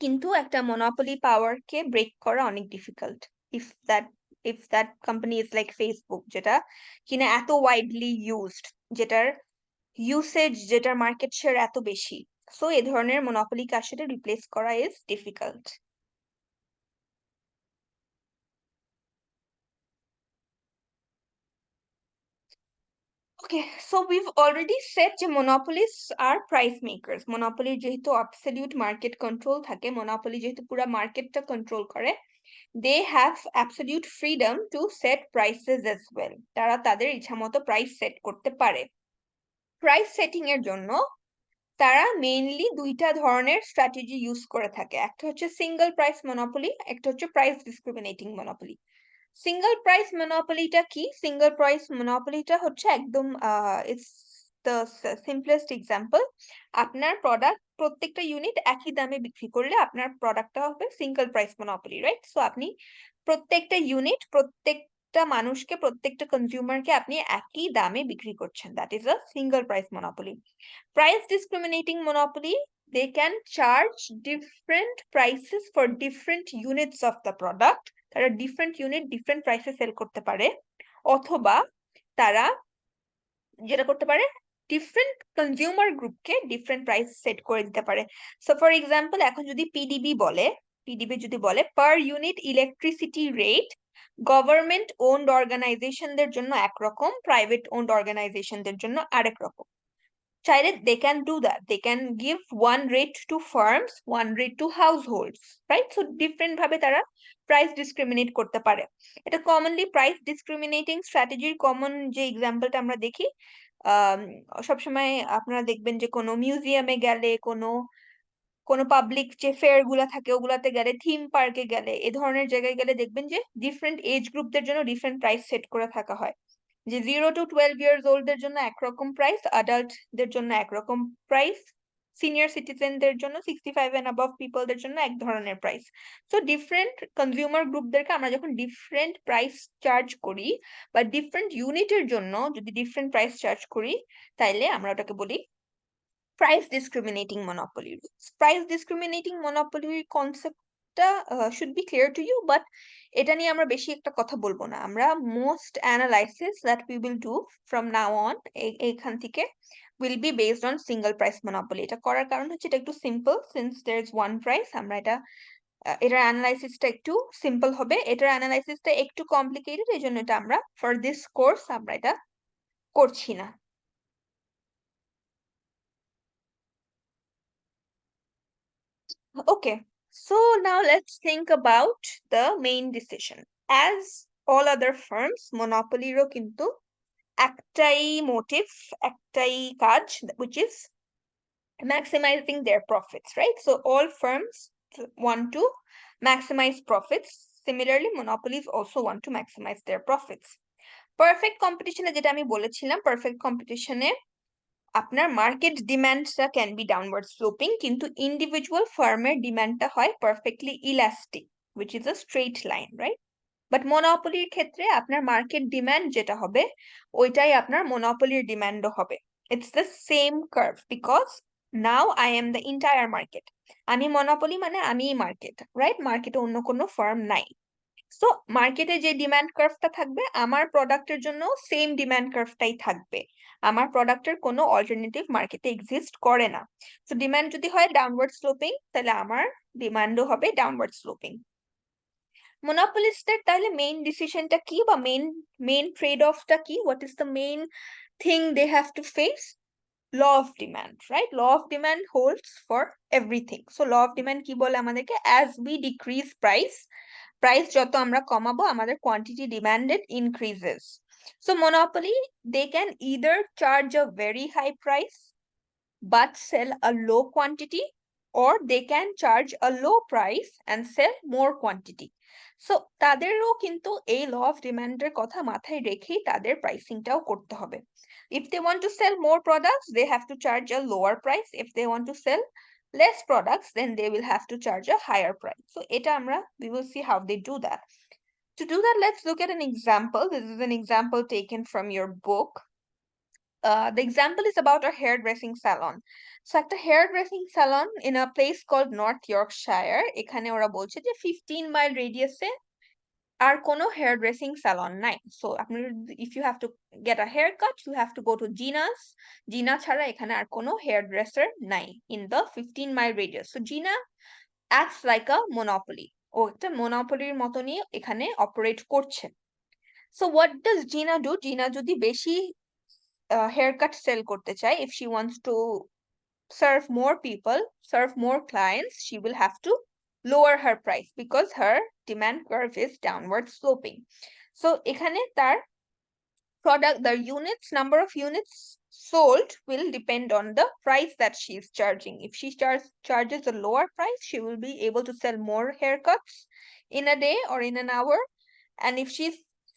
কিন্তু একটা মনোপলি পাওয়ারকে ব্রেক করা অনেক difficult. If that if that company is like Facebook, যেটা কিনা এত ওয়াইডলি ইউজড, যেটার ইউসেজ, যেটার মার্কেট শেয়ার এত বেশি, সো এ ধরনের মনোপলিকে আসলে রিপ্লেস করা is difficult. Okay, so we've already set যে মনোপলিস আর প্রাইস মেকার্স। মনোপলির যেহেতু অ্যাবসলিউট মার্কেট কন্ট্রোল থাকে, মনোপলি যেহেতু পুরো মার্কেটটা কন্ট্রোল করে, they have absolute freedom to set prices as well. তারা তাদের ইচ্ছা মতো প্রাইস সেট করতে পারে। প্রাইস সেটিং এর জন্য তারা মেইনলি দুইটা ধরনের স্ট্র্যাটেজি ইউজ করে থাকে, একটা হচ্ছে সিঙ্গেল প্রাইস মনোপলি, একটা হচ্ছে প্রাইস ডিসক্রিমিনেটিং মনোপলি। সিঙ্গেল প্রাইস মনোপলিটা কি? সিঙ্গেল প্রাইস মনোপলিটা হচ্ছে একদম ইটস দ্য সিম্পলেস্ট এক্সাম্পল। আপনার প্রোডাক্ট প্রত্যেকটা ইউনিট একই দামে বিক্রি করলে আপনার প্রোডাক্টটা হবে single price monopoly, right? So আপনি প্রত্যেকটা ইউনিট, প্রত্যেকটা মানুষকে, প্রত্যেকটা কনজিউমারকে আপনি একই দামে বিক্রি করছেন, that is a single price monopoly. Price discriminating monopoly, they can charge different prices for different units of the product. তারা different unit different price sell করতে পারে, অথবা তারা যেটা করতে পারে ডিফারেন্ট কনজিউমার গ্রুপকে ডিফারেন্ট প্রাইস সেট করে দিতে পারে। সো ফর এক্সাম্পল, এখন যদি পিডিবি যদি বলে per unit electricity rate government owned অর্গানাইজেশনদের জন্য একরকম, প্রাইভেট ওন্ড অর্গানাইজেশনদের জন্য আরেক রকম, চাইলে they can do that, they can give one rate to firms, one rate to households, right? So different ভাবে তারা প্রাইস ডিসক্রিমিনেট করতে পারে। এটা কমনলি প্রাইস ডিসক্রিমিনেটিং স্ট্র্যাটেজির কমন যে এক্সাম্পলটা আমরা দেখি, আহ সবসময় আপনারা দেখবেন যে কোনো মিউজিয়ামে গেলে, কোনো কোনো পাবলিক যে ফেয়ার গুলা থাকে ওগুলাতে গেলে, থিম পার্কে গেলে, এ ধরনের জায়গায় গেলে দেখবেন যে ডিফারেন্ট এজ গ্রুপদের জন্য ডিফারেন্ট প্রাইস সেট করে থাকা হয়। যে 0 to 12 years ওল্ডদের জন্য একরকম প্রাইস, অ্যাডাল্টদের জন্য একরকম প্রাইস, সিনিয়র সিটিজেনদের জন্য 65 and above পিপলদের জন্য এক ধরনের প্রাইস। সো ডিফারেন্ট কনজিউমার গ্রুপদেরকে আমরা যখন ডিফারেন্ট প্রাইস চার্জ করি, বা ডিফারেন্ট ইউনিটের জন্য যদি ডিফারেন্ট প্রাইস চার্জ করি, তাইলে আমরা ওটাকে বলি price discriminating monopoly rules. Price discriminating monopoly কনসেপ্টটা should be clear to you, but এটা নিয়ে আমরা বেশি একটা কথা বলবো না। আমরা most analysis that we will do from now on এইখান থেকে will be based on single price monopoly। এটা করার কারণ হচ্ছে এটা একটু simple, since there is one price, আমরা এটা এটার অ্যানালাইসিসটা একটু সিম্পল হবে, এটার অ্যানালাইসিসটা একটু কমপ্লিকেটেড, এই জন্য এটা আমরা ফর দিস কোর্স আমরা এটা করছি না। Okay, so now let's think about the main decision. As all other firms, monopoly-রও কিন্তু একটাই মোটিভ, একটাই কাজ, which is maximizing their profits, right? So all firms want to maximize profits. Similarly, monopolies also want to maximize their profits. Perfect competition এ যেটা আমি বলেছিলাম, perfect competition এ আপনার market ডিমান্ডটা ক্যান বি ডাউনওয়ার্ড স্লোপিং, কিন্তু individual ফার্মের ডিমান্ডটা হয় perfectly elastic, which is a straight line, right? But মনোপলির ক্ষেত্রে আপনার মার্কেট ডিমান্ড যেটা হবে ওইটাই আপনার মনোপলির ডিমান্ডও হবে। It's the same curve because now I am the entire market. আমি মনোপলি মানে আমিই মার্কেট, রাইট? মার্কেটে অন্য কোনো ফার্ম নাই। সো মার্কেটে যে ডিমান্ড কার্ভটা থাকবে আমার প্রোডাক্টের জন্য সেম ডিমান্ড কার্ভটাই থাকবে। আমার প্রোডাক্টের কোনো অল্টারনেটিভ মার্কেটে এক্সিস্ট করে না। সো ডিমান্ড যদি হয় ডাউনওয়ার্ড স্লোপিং, তাহলে আমার ডিমান্ডও হবে ডাউনওয়ার্ড স্লোপিং। মোনোপলিস্টদের তাহলে মেইন ডিসিশনটা কি, বা মেইন ট্রেড অফটা কি? What is the main thing they have to face? Law of demand, right? Law of demand holds for everything. So law of demand কি বলে আমাদেরকে? অ্যাজ উই ডিক্রিজ প্রাইস যত আমরা কমাবো আমাদের quantity demanded increases. So monopoly they can either charge a very high price but sell a low quantity, or they can charge a low price and sell more quantity. So তাদেরও কিন্তু এই law of ডিমান্ডের কথা মাথায় রেখেই তাদের প্রাইসিংটাও করতে হবে। If they want to sell more products, they have to charge a lower price. If they want to sell less products, then they will have to charge a higher price. So এটা আমরা we will see how they do that. To do that, let's look at an example. This is an example taken from your book. The example is about a hairdressing salon. So একটা hairdressing salon in a place called North Yorkshire, এখানে ওরা বলছে যে 15 mile রেডিয়াসে আর কোনো hairdressing salon নাই। So আপনি if you have to get a haircut, you have to go to Gina's. Gina ছাড়া এখানে আর কোনো hairdresser নাই in the 15 mile radius. So Gina acts like a monopoly. ও একটা monopoly মতনই এখানে অপারেট করছে। So what does Gina do? Gina যদি বেশি haircut sell করতে চায়, if she wants to serve more people, serve more clients, she will have to lower her price because her demand curve is downward sloping. So এখানে তার product, the units, number of units sold will depend on the price that she is charging. If she charges a lower price, she will be able to sell more haircuts in a day or in an hour. And if she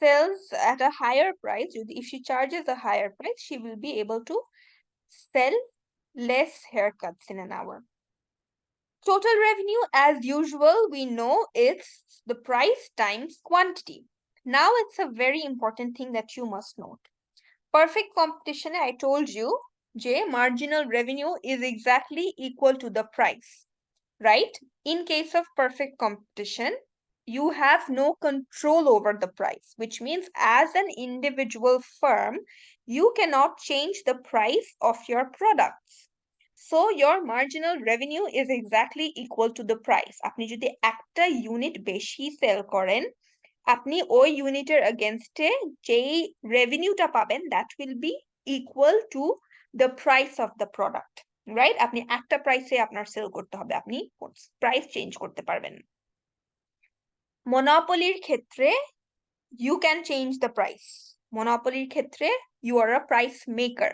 sells at a higher price, if she charges a higher price, she will be able to sell less haircuts in an hour. Total revenue, as usual, we know it's the price times quantity. Now it's a very important thing that you must note. Perfect competition, I told you, marginal revenue is exactly equal to the price, right? In case of perfect competition, you have no control over the price, which means as an individual firm, you cannot change the price of your products. So your marginal revenue is exactly equal to the price. আপনি যদি একটা unit বেশি sell করেন, আপনি ওই ইউনিটের এগেইনস্টে যেই রেভিনিউটা পাবেন that will be equal to the price of the product, right? আপনি একটা প্রাইসে আপনার সেল করতে হবে, আপনি প্রাইস চেঞ্জ করতে পারবেন। মনোপলির ক্ষেত্রে you can change the price. মনোপলির ক্ষেত্রে you are a price maker.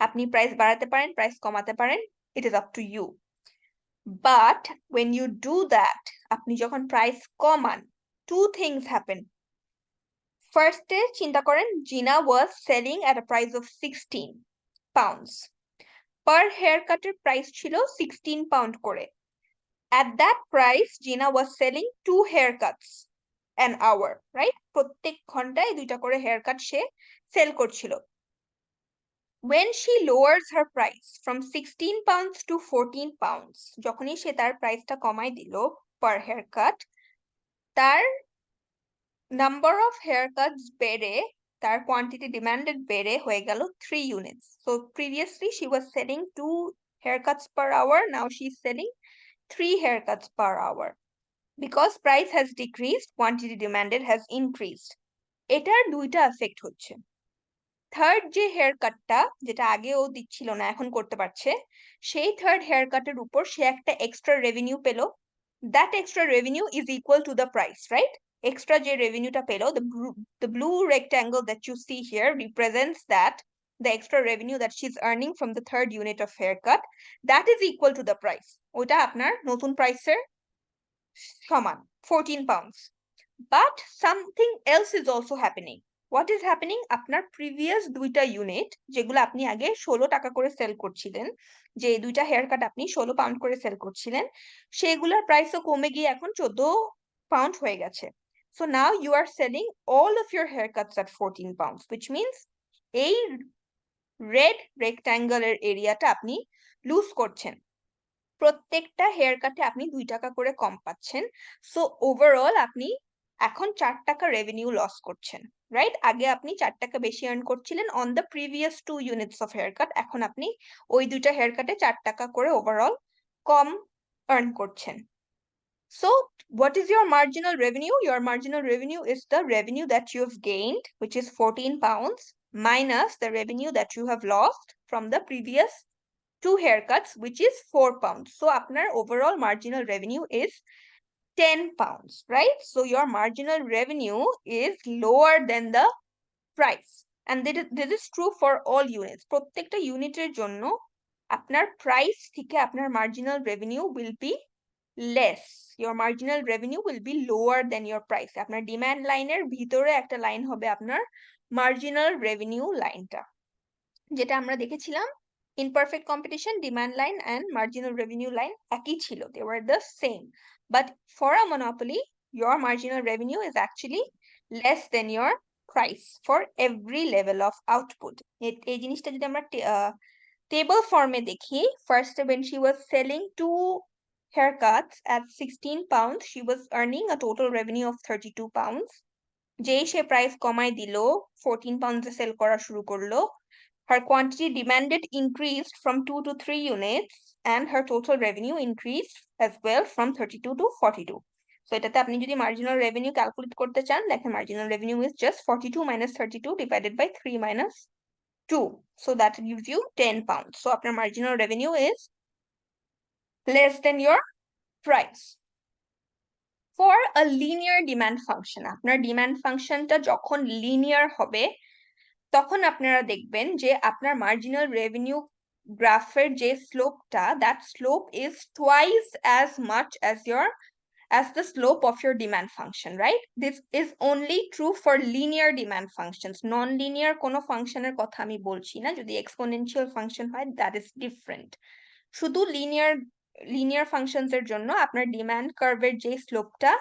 আপনি প্রাইস বাড়াতে পারেন, প্রাইস কমাতে পারেন, it is up to you. But when you do that, আপনি যখন প্রাইস কমান, two things happen. First, চিন্তা করেন Gina was selling at a price of 16 pounds. Per haircut এর price ছিল 16 pound করে. At that price, Gina was selling 2 haircuts an hour, right? প্রত্যেক ঘন্টায় 2টা করে haircut সে সেল করছিল। When she lowers her price from 16 pounds to 14 pounds, যখনই সে তার প্রাইসটা কমাই দিল per haircut, তার number of haircuts বেড়ে, তার quantity demanded বেড়ে হয়ে গেল 3 units. So previously she was selling 2 haircuts per hour, now she's selling 3 haircuts per hour. Because price has decreased, quantity demanded has increased. এটার দুইটা এফেক্ট হচ্ছে। Third যে হেয়ার কাটটা, যেটা আগে ও দিচ্ছিল না এখন করতে পারছে, সেই থার্ড হেয়ার কাটের উপর সে একটা এক্সট্রা রেভিনিউ পেলো। That extra revenue is equal to the price, right? Extra যে রেভিনিউটা পেলো, the blue rectangle that you see here represents that the extra revenue that she's earning from the third unit of haircut, that is equal to the price. ওটা আপনার নতুন প্রাইসের সমান, 14 pounds. But something else is also happening. What is happening? আপনার previous দুইটা unit, যেগুলো আপনি আগে 16 টাকা করে সেল করছিলেন, যে দুইটা হেয়ার কাট আপনি 16 পাউন্ড করে সেল করছিলেন, সেগুলোর প্রাইসও কমে গিয়ে এখন 14 পাউন্ড হয়ে গেছে। So now you are selling all of your haircuts at 14 pounds, which means এই রেড রেক্ট্যাঙ্গলের এরিয়াটা আপনি লুজ করছেন। প্রত্যেকটা হেয়ার কাটে আপনি 2 টাকা করে কম পাচ্ছেন। সো ওভারঅল আপনি এখন 4 টাকা রেভিনিউ লস করছেন, রাইট? আগে আপনি 4 টাকা বেশি আর্ন করছিলেন on the previous 2 units of haircut, এখন আপনি ওই দুইটা হেয়ার কাটে 4 টাকা করে ওভারঅল কম আর্ন করছেন। So what is your marginal revenue? Your marginal revenue is the revenue that you have gained, which is 14 pounds, minus the revenue that you have lost from the previous 2 haircuts, which is 4 pounds. So আপনার overall marginal revenue is 10 pounds, right? So your marginal revenue is lower than the price. And this is true for all units. প্রত্যেকটা ইউনিটের জন্য আপনার price থেকে আপনার marginal revenue will be less. Your marginal revenue will be lower than your price. আপনার demand লাইনের ভিতরে একটা লাইন হবে আপনার marginal revenue লাইনটা, যেটা আমরা দেখেছিলাম in perfect competition, demand line and marginal revenue line একই ছিল, they were the same. But for a monopoly, your marginal revenue is actually less than your price for every level of output. এই জিনিসটা যদি আমরা table form-এ দেখি, first when she was selling 2 haircuts at 16 pounds, she was earning a total revenue of 32 pounds. যেই সে price কমাই দিল, 14 pounds-এ sell করা শুরু করলো, her quantity demanded increased from 2 to 3 units and her total revenue increased as well from 32 to 42. So এটাতে আপনি যদি marginal revenue calculate করতে চান, দেখেন marginal revenue is just 42 minus 32 divided by 3 minus 2. So that gives you 10 pounds. So আপনার marginal revenue is less than your price. For a linear demand function, আপনার demand functionটা যখন linear হবে, তখন আপনারা দেখবেন যে আপনার মার্জিনাল রেভিনিউ গ্রাফের যে স্লোপটা, that slope is twice as much as the slope of your demand function, right? This is only true for linear demand functions. Non-linear কোনো ফাংশনের কথা আমি বলছি না, যদি এক্সপোনেনশিয়াল ফাংশন হয় that is different. শুধু লিনিয়ার ফাংশনস এর জন্য আপনার ডিমান্ড কার্ভের যে স্লোপটা,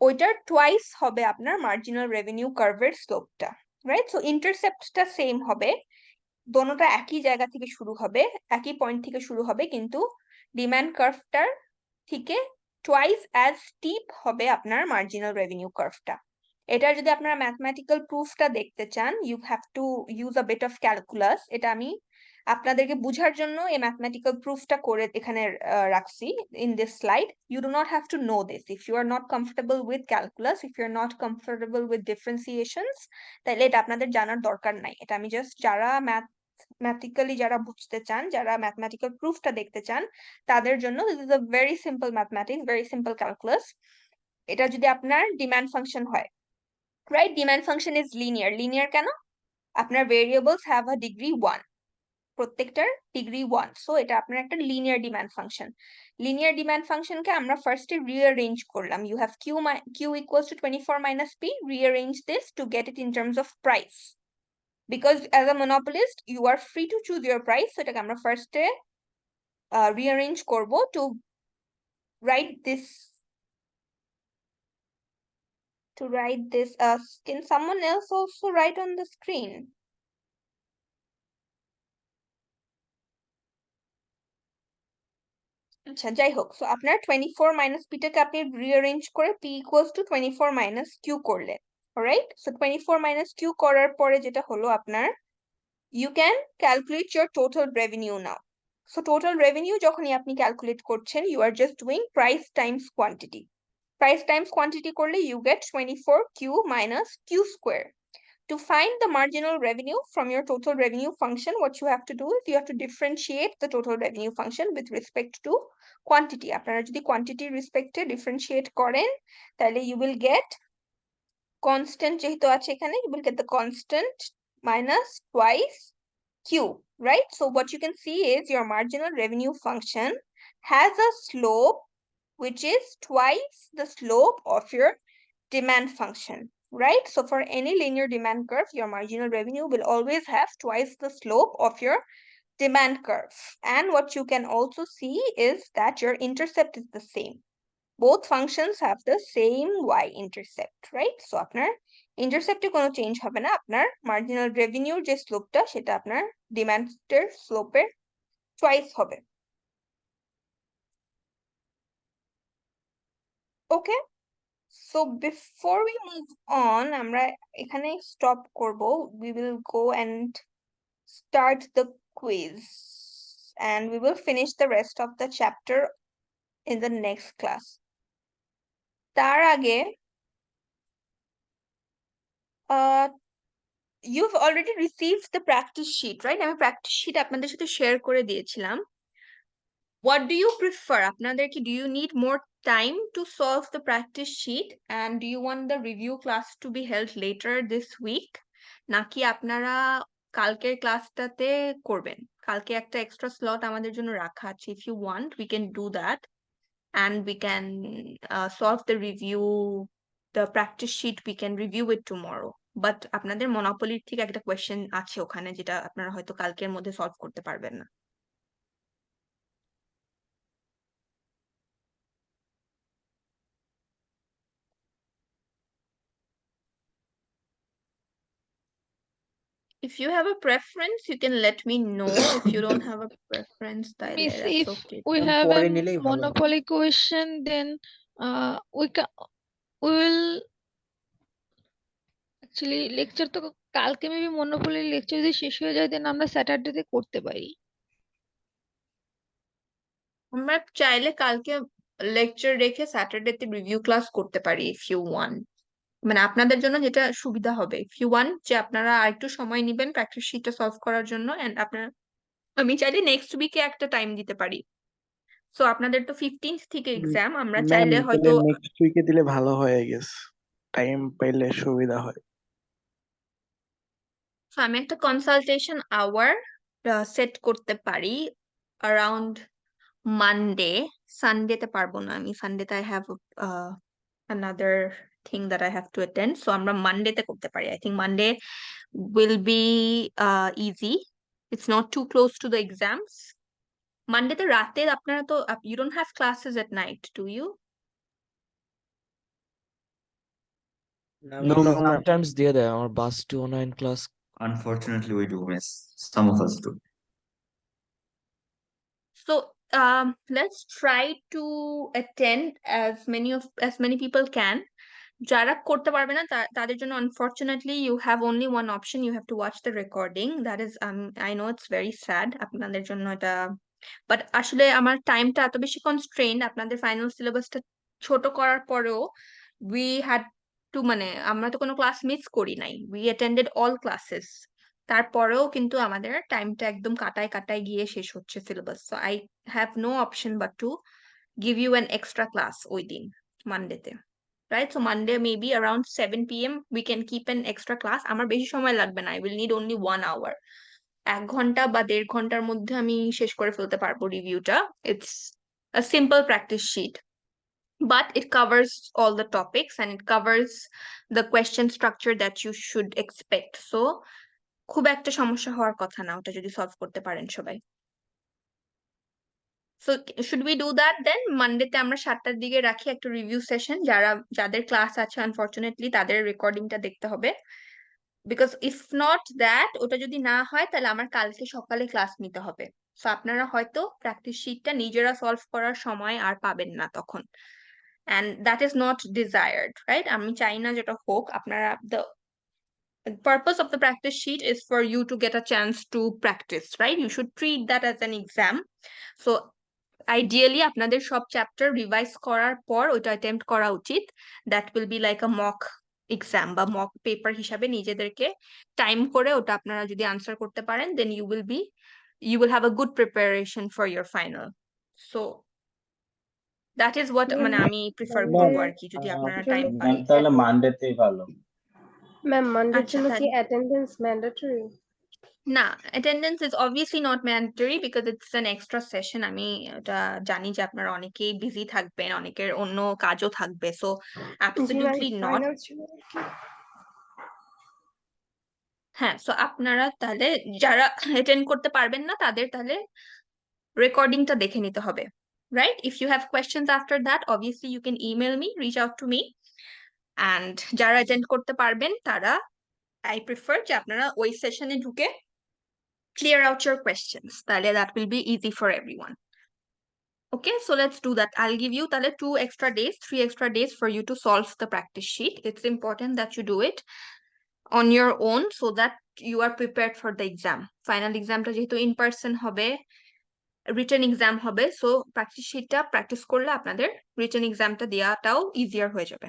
ওইটার টুয়াইস হবে আপনার মার্জিনাল রেভিনিউ কার্ভের স্লোপটা, রাইট? সো ইন্টারসেপ্টটা সেম হবে, দোনোটা একই জায়গা থেকে শুরু হবে, একই পয়েন্ট থেকে শুরু হবে, কিন্তু ডিমান্ড কার্ভটার থেকে টুয়াইস অ্যাজ স্টিপ হবে আপনার মার্জিনাল রেভিনিউ কার্ভটা। এটার যদি আপনারা ম্যাথমেটিক্যাল প্রুফটা দেখতে চান, you have to use a bit of calculus. এটা আমি আপনাদেরকে বুঝার জন্য এই ম্যাথমেটিক্যাল প্রুফটা করে এখানে রাখছি in this slide. You do not have to know this if you are not comfortable with calculus, if you are not comfortable with differentiations, তাহলে এটা আপনাদের জানার দরকার নাই। এটা আমি জাস্ট যারা ম্যাথমেটিক্যালি যারা বুঝতে চান, যারা ম্যাথমেটিক্যাল প্রুফটা দেখতে চান, তাদের জন্য this is a very simple mathematics, very simple calculus. এটা যদি আপনার ডিমান্ড ফাংশন হয়, right? Demand function is linear. Linear কেন? আপনার ভেরিয়েবলস হ্যাভ আ ডিগ্রি 1, প্রত্যেকটার ডিগ্রি 1, সো এটা আপনার একটা linear demand function. Linear demand ফাংশনকে আমরা ফার্স্টে রিঅ্যারেঞ্জ করলাম। You have Q equals to 24 minus P, rearrange this to get it in terms of price, because as a monopolist you are free to choose your price. So এটাকে আমরা ফার্স্টে rearrange করব to write this can someone else also write on the screen? আচ্ছা, যাই হোক, so আপনার 24 minus পিটাকে আপনি rearrange করে p equals to 24 minus Q করলেন, অলরাইট? সো 24 মাইনাস কিউ করার পরে যেটা হলো আপনার, you can calculate your total revenue now. So total revenue যখনই আপনি ক্যালকুলেট করছেন, you are just doing price times quantity. Price times quantity করলে you get 24Q minus Q square. To find the marginal revenue from your total revenue function, what you have to do is you have to differentiate the total revenue function with respect to quantity. আপনারা যদি quantity respect এ differentiate করেন তাহলে you will get constant যেহেতু আছে এখানে, you will get the constant minus twice Q, right? So what you can see is your marginal revenue function has a slope which is twice the slope of your demand function, right? So for any linear demand curve, your marginal revenue will always have twice the slope of your demand curve. And what you can also see is that your intercept is the same. Both functions have the same y-intercept, right? So আপনার intercept এ কোনো change হবে না, আপনার marginal revenue যে স্লোপটা সেটা আপনার ডিমান্ডের স্লোপের twice হবে। Okay, so before we move on, আমরা এখানে stop করব. We will go and start the quiz and we will finish the rest of the chapter in the next class. তার আগে you've already received the practice sheet, right? আমি practice sheet আপনাদের সাথে share করে দিয়েছিলাম. What do you prefer? আপনাদের কি do you need more time to solve the practice sheet and do you want the review class to be held later this week? নাকি আপনারা কালকের ক্লাসটাতে করবেন? কালকে একটা extra slot আমাদের জন্য রাখা আছে. If you want, we can do that and we can solve the review, the practice sheet, we can review it tomorrow. But আপনাদের মনোপলির থেকে একটা কোয়েশ্চেন আছে ওখানে যেটা আপনারা হয়তো কালকের মধ্যে সলভ করতে পারবেন না। If you have a preference, you can let me know. If you don't have a preference, তাইলে Miss, that's if okay. we have পরে a নিলেই ভালো। monopoly question, then we will actually lecture তো কালকে maybe monopoly lecture যদি শেষ হয়ে যায় দেন আমরা স্যাটারডেতে করতে পারি। আমরা চাইলে কালকে লেকচার রেখে স্যাটারডেতে রিভিউ ক্লাস করতে পারি if you want. মানে আপনাদের জন্য যেটা সুবিধা হবে, if you want যে আপনারা আরেকটু সময় নেবেন প্র্যাকটিস শিটটা সলভ করার জন্য এন্ড আপনারা, আমি চাইলে নেক্সট উইকে একটা টাইম দিতে পারি। সো আপনাদের তো 15th থেকে এক্সাম, আমরা চাইলে হয়তো নেক্সট উইকে দিলে ভালো হয় আই গেস, টাইম পাইলে সুবিধা হয়। সো আমি একটা কনসালটেশন আওয়ার সেট করতে পারি অ্যারাউন্ড মানডে। সানডেতে পারবো না আমি, সানডেতে I have another thing that I have to attend. So আমরা মানডেতে করতে পারি। I think Monday will be easy. It's not too close to the exams. মানডেতে রাতে আপনারা তো you don't have classes at night, do you? No, ma'am. Sometimes দিয়ে দেয় আমার bus 209 class. Unfortunately, we do miss. Some of us do. So let's try to attend as many people can. যারা করতে পারবে না তাদের জন্য unfortunately you have only one option, you have to watch the recording. That is I know it's very sad আপনাদের জন্য এটা, but আসলে আমার টাইমটা এত বেশি কনস্ট্রেইনড, আপনাদের ফাইনাল সিলেবাসটা ছোট করার পরেও we had to, মানে আমরা তো কোনো ক্লাস মিস করি নাই, we attended all classes. তারপরেও কিন্তু আমাদের টাইমটা একদম কাটায় কাটায় গিয়ে শেষ হচ্ছে syllabus. So I have no option but to give you an extra class ওই দিন মানডেতে, right? So Monday maybe around 7 p.m. we can keep an extra class. আমার বেশি সময় লাগবে না, I will need only 1 hour. 1 ঘন্টা বা 1.5 ঘন্টার মধ্যে আমি শেষ করে ফেলতে পারবো রিভিউটা। It's a simple practice sheet, but it covers all the topics and it covers the question structure that you should expect. So খুব একটা সমস্যা হওয়ার কথা না ওটা যদি সলভ করতে পারেন সবাই। So should we do that then? মানডেতে আমরা 7টার দিকে রাখি একটা রিভিউ সেশন, যাদের ক্লাস আছে আনফরচুনেটলি তাদের রেকর্ডিংটা দেখতে হবে, বিকজ ইফ নট দ্যাট, ওটা যদি না হয় তাহলে আমার কালকে সকালে ক্লাস নিতে হবে। সো আপনারা হয়তো প্র্যাকটিস শিটটা নিজেরা সলভ করার সময় আর পাবেন না তখন, and that is not desired, right? আমি চাই না যেটা হোক। আপনারা the purpose of the practice sheet is for you to get a chance to practice, right? You should treat that as an exam. So ideally আপনাদের সব chapter revise করার পর ওটা অ্যাটেম্প্ট করা উচিত। That will be like a mock exam বা mock paper হিসাবে নিজেদেরকে টাইম করে ওটা আপনারা যদি আনসার করতে পারেন দেন you will have a good preparation for your final. So that is what মানে আমি প্রিফার করবো আর কি, যদি আপনারা টাইম পান। ম্যাম তাহলে মানডেতেই ভালো। ম্যাম মানডের আচ্ছা, জন্য কি তাহলে- অ্যাটেন্ডেন্স ম্যান্ডেটরি? না, attendance is obviously not mandatory because it's an extra session. আমি এটা জানি যে আপনারা অনেকেই বিজি থাকবেন, অনেকের অন্য কাজও থাকবে, সো absolutely not. ফাইনাল ছিল কি? হ্যাঁ, সো আপনারা তাহলে যারা অ্যাটেন্ড করতে পারবেন না তাদের তাহলে রেকর্ডিংটা দেখে নিতে হবে, right? If you have questions after that, obviously you can email me, reach out to me. And যারা অ্যাটেন্ড করতে পারবেন তারা I prefer যে আপনারা ওই সেশনে ঢুকে clear out your questions. তাহলে that will be easy for everyone. Okay, so let's do that. I'll give you তাহলে 3 extra days for you to solve the practice sheet. It's important that you do it on your own so that you are prepared for the exam. Final examটা যেহেতু in person হবে, written exam হবে, so practice sheetটা practice করলে আপনাদের written examটা দেওয়াটাও easier হয়ে যাবে.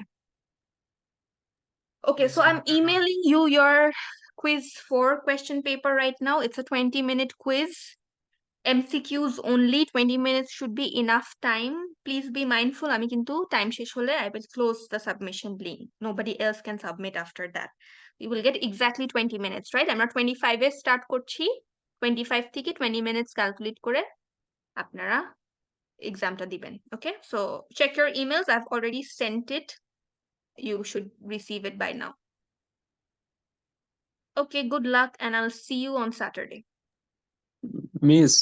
Okay, so I'm emailing you your quiz 4 question paper right now. It's a 20-minute quiz. MCQs only, 20 minutes should be enough time. Please be mindful. আমি কিন্তু time শেষ হলে I will close the submission link. Nobody else can submit after that. You will get exactly 20 minutes, right? আমরা 25 এ start করছি. 25 থেকে 20 minutes calculate করে আপনারা এক্সামটা দিবেন. Okay, so check your emails. I've already sent it. You should receive it by now. Okay, good luck and I'll see you on Saturday. Miss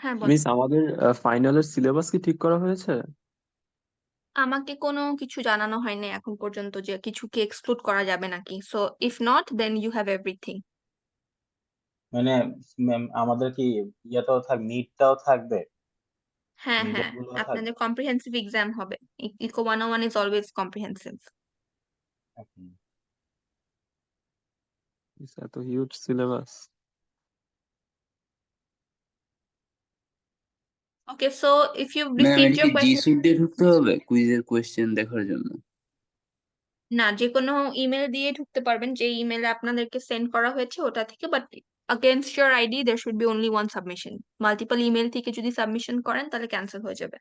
হ্যাঁ, বল। Miss আমাদের ফাইনালের সিলেবাস কি ঠিক করা হয়েছে? আমাকে কোনো কিছু জানানো হয়নি এখন পর্যন্ত যে কিছু কি এক্সক্লুড করা যাবে নাকি, so if not then you have everything. মানে ম্যাম আমাদের কি ইয়েটাও মিডটাও থাকবে? হ্যাঁ মিডের হ্যাঁ, গুলো আপনাদের থাকবে? কম্প্রিহেন্সিভ এক্সাম হবে। Eco 101 is always comprehensive. এত huge syllabus. Okay, so if you ma'am received এটা ইওর কি জি কোয়েশ্চেন, সুট দিয়ে ঢুকতে হবে কুইজের কোয়েশ্চেন দেখার জন্য? না, যে কোনো ইমেল দিয়ে ঢুকতে পারবেন, যে ইমেলে আপনাদেরকে সেন্ড করা হয়েছে ওটা থেকে, but against your ID there should be only one submission. Multiple email থেকে যদি সাবমিশন করেন তাহলে ক্যান্সেল হয়ে যাবে।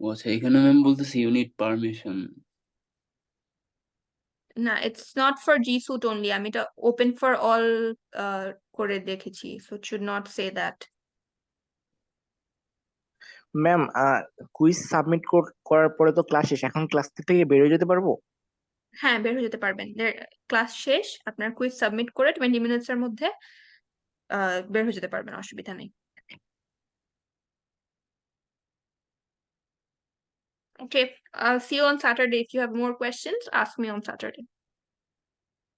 ও আচ্ছা, এখানে ম্যাম বলতেছে ইউনিট পারমিশন। না, it's not for G Suite only, আমি এটা ওপেন ফর অল করে দেখেছি, so it should not say that. Ma'am quiz submit করার পরে তো ক্লাস শেষ, এখন ক্লাস থেকে বেরিয়ে যেতে পারবো? হ্যাঁ, বের হয়ে যেতে পারবেন। ক্লাস শেষ, আপনার কুইজ সাবমিট করে 20 মিনিটস এর মধ্যে বের হয়ে যেতে পারবেন, অসুবিধা নেই। Okay, I'll see you on Saturday. If you have more questions, ask me on Saturday.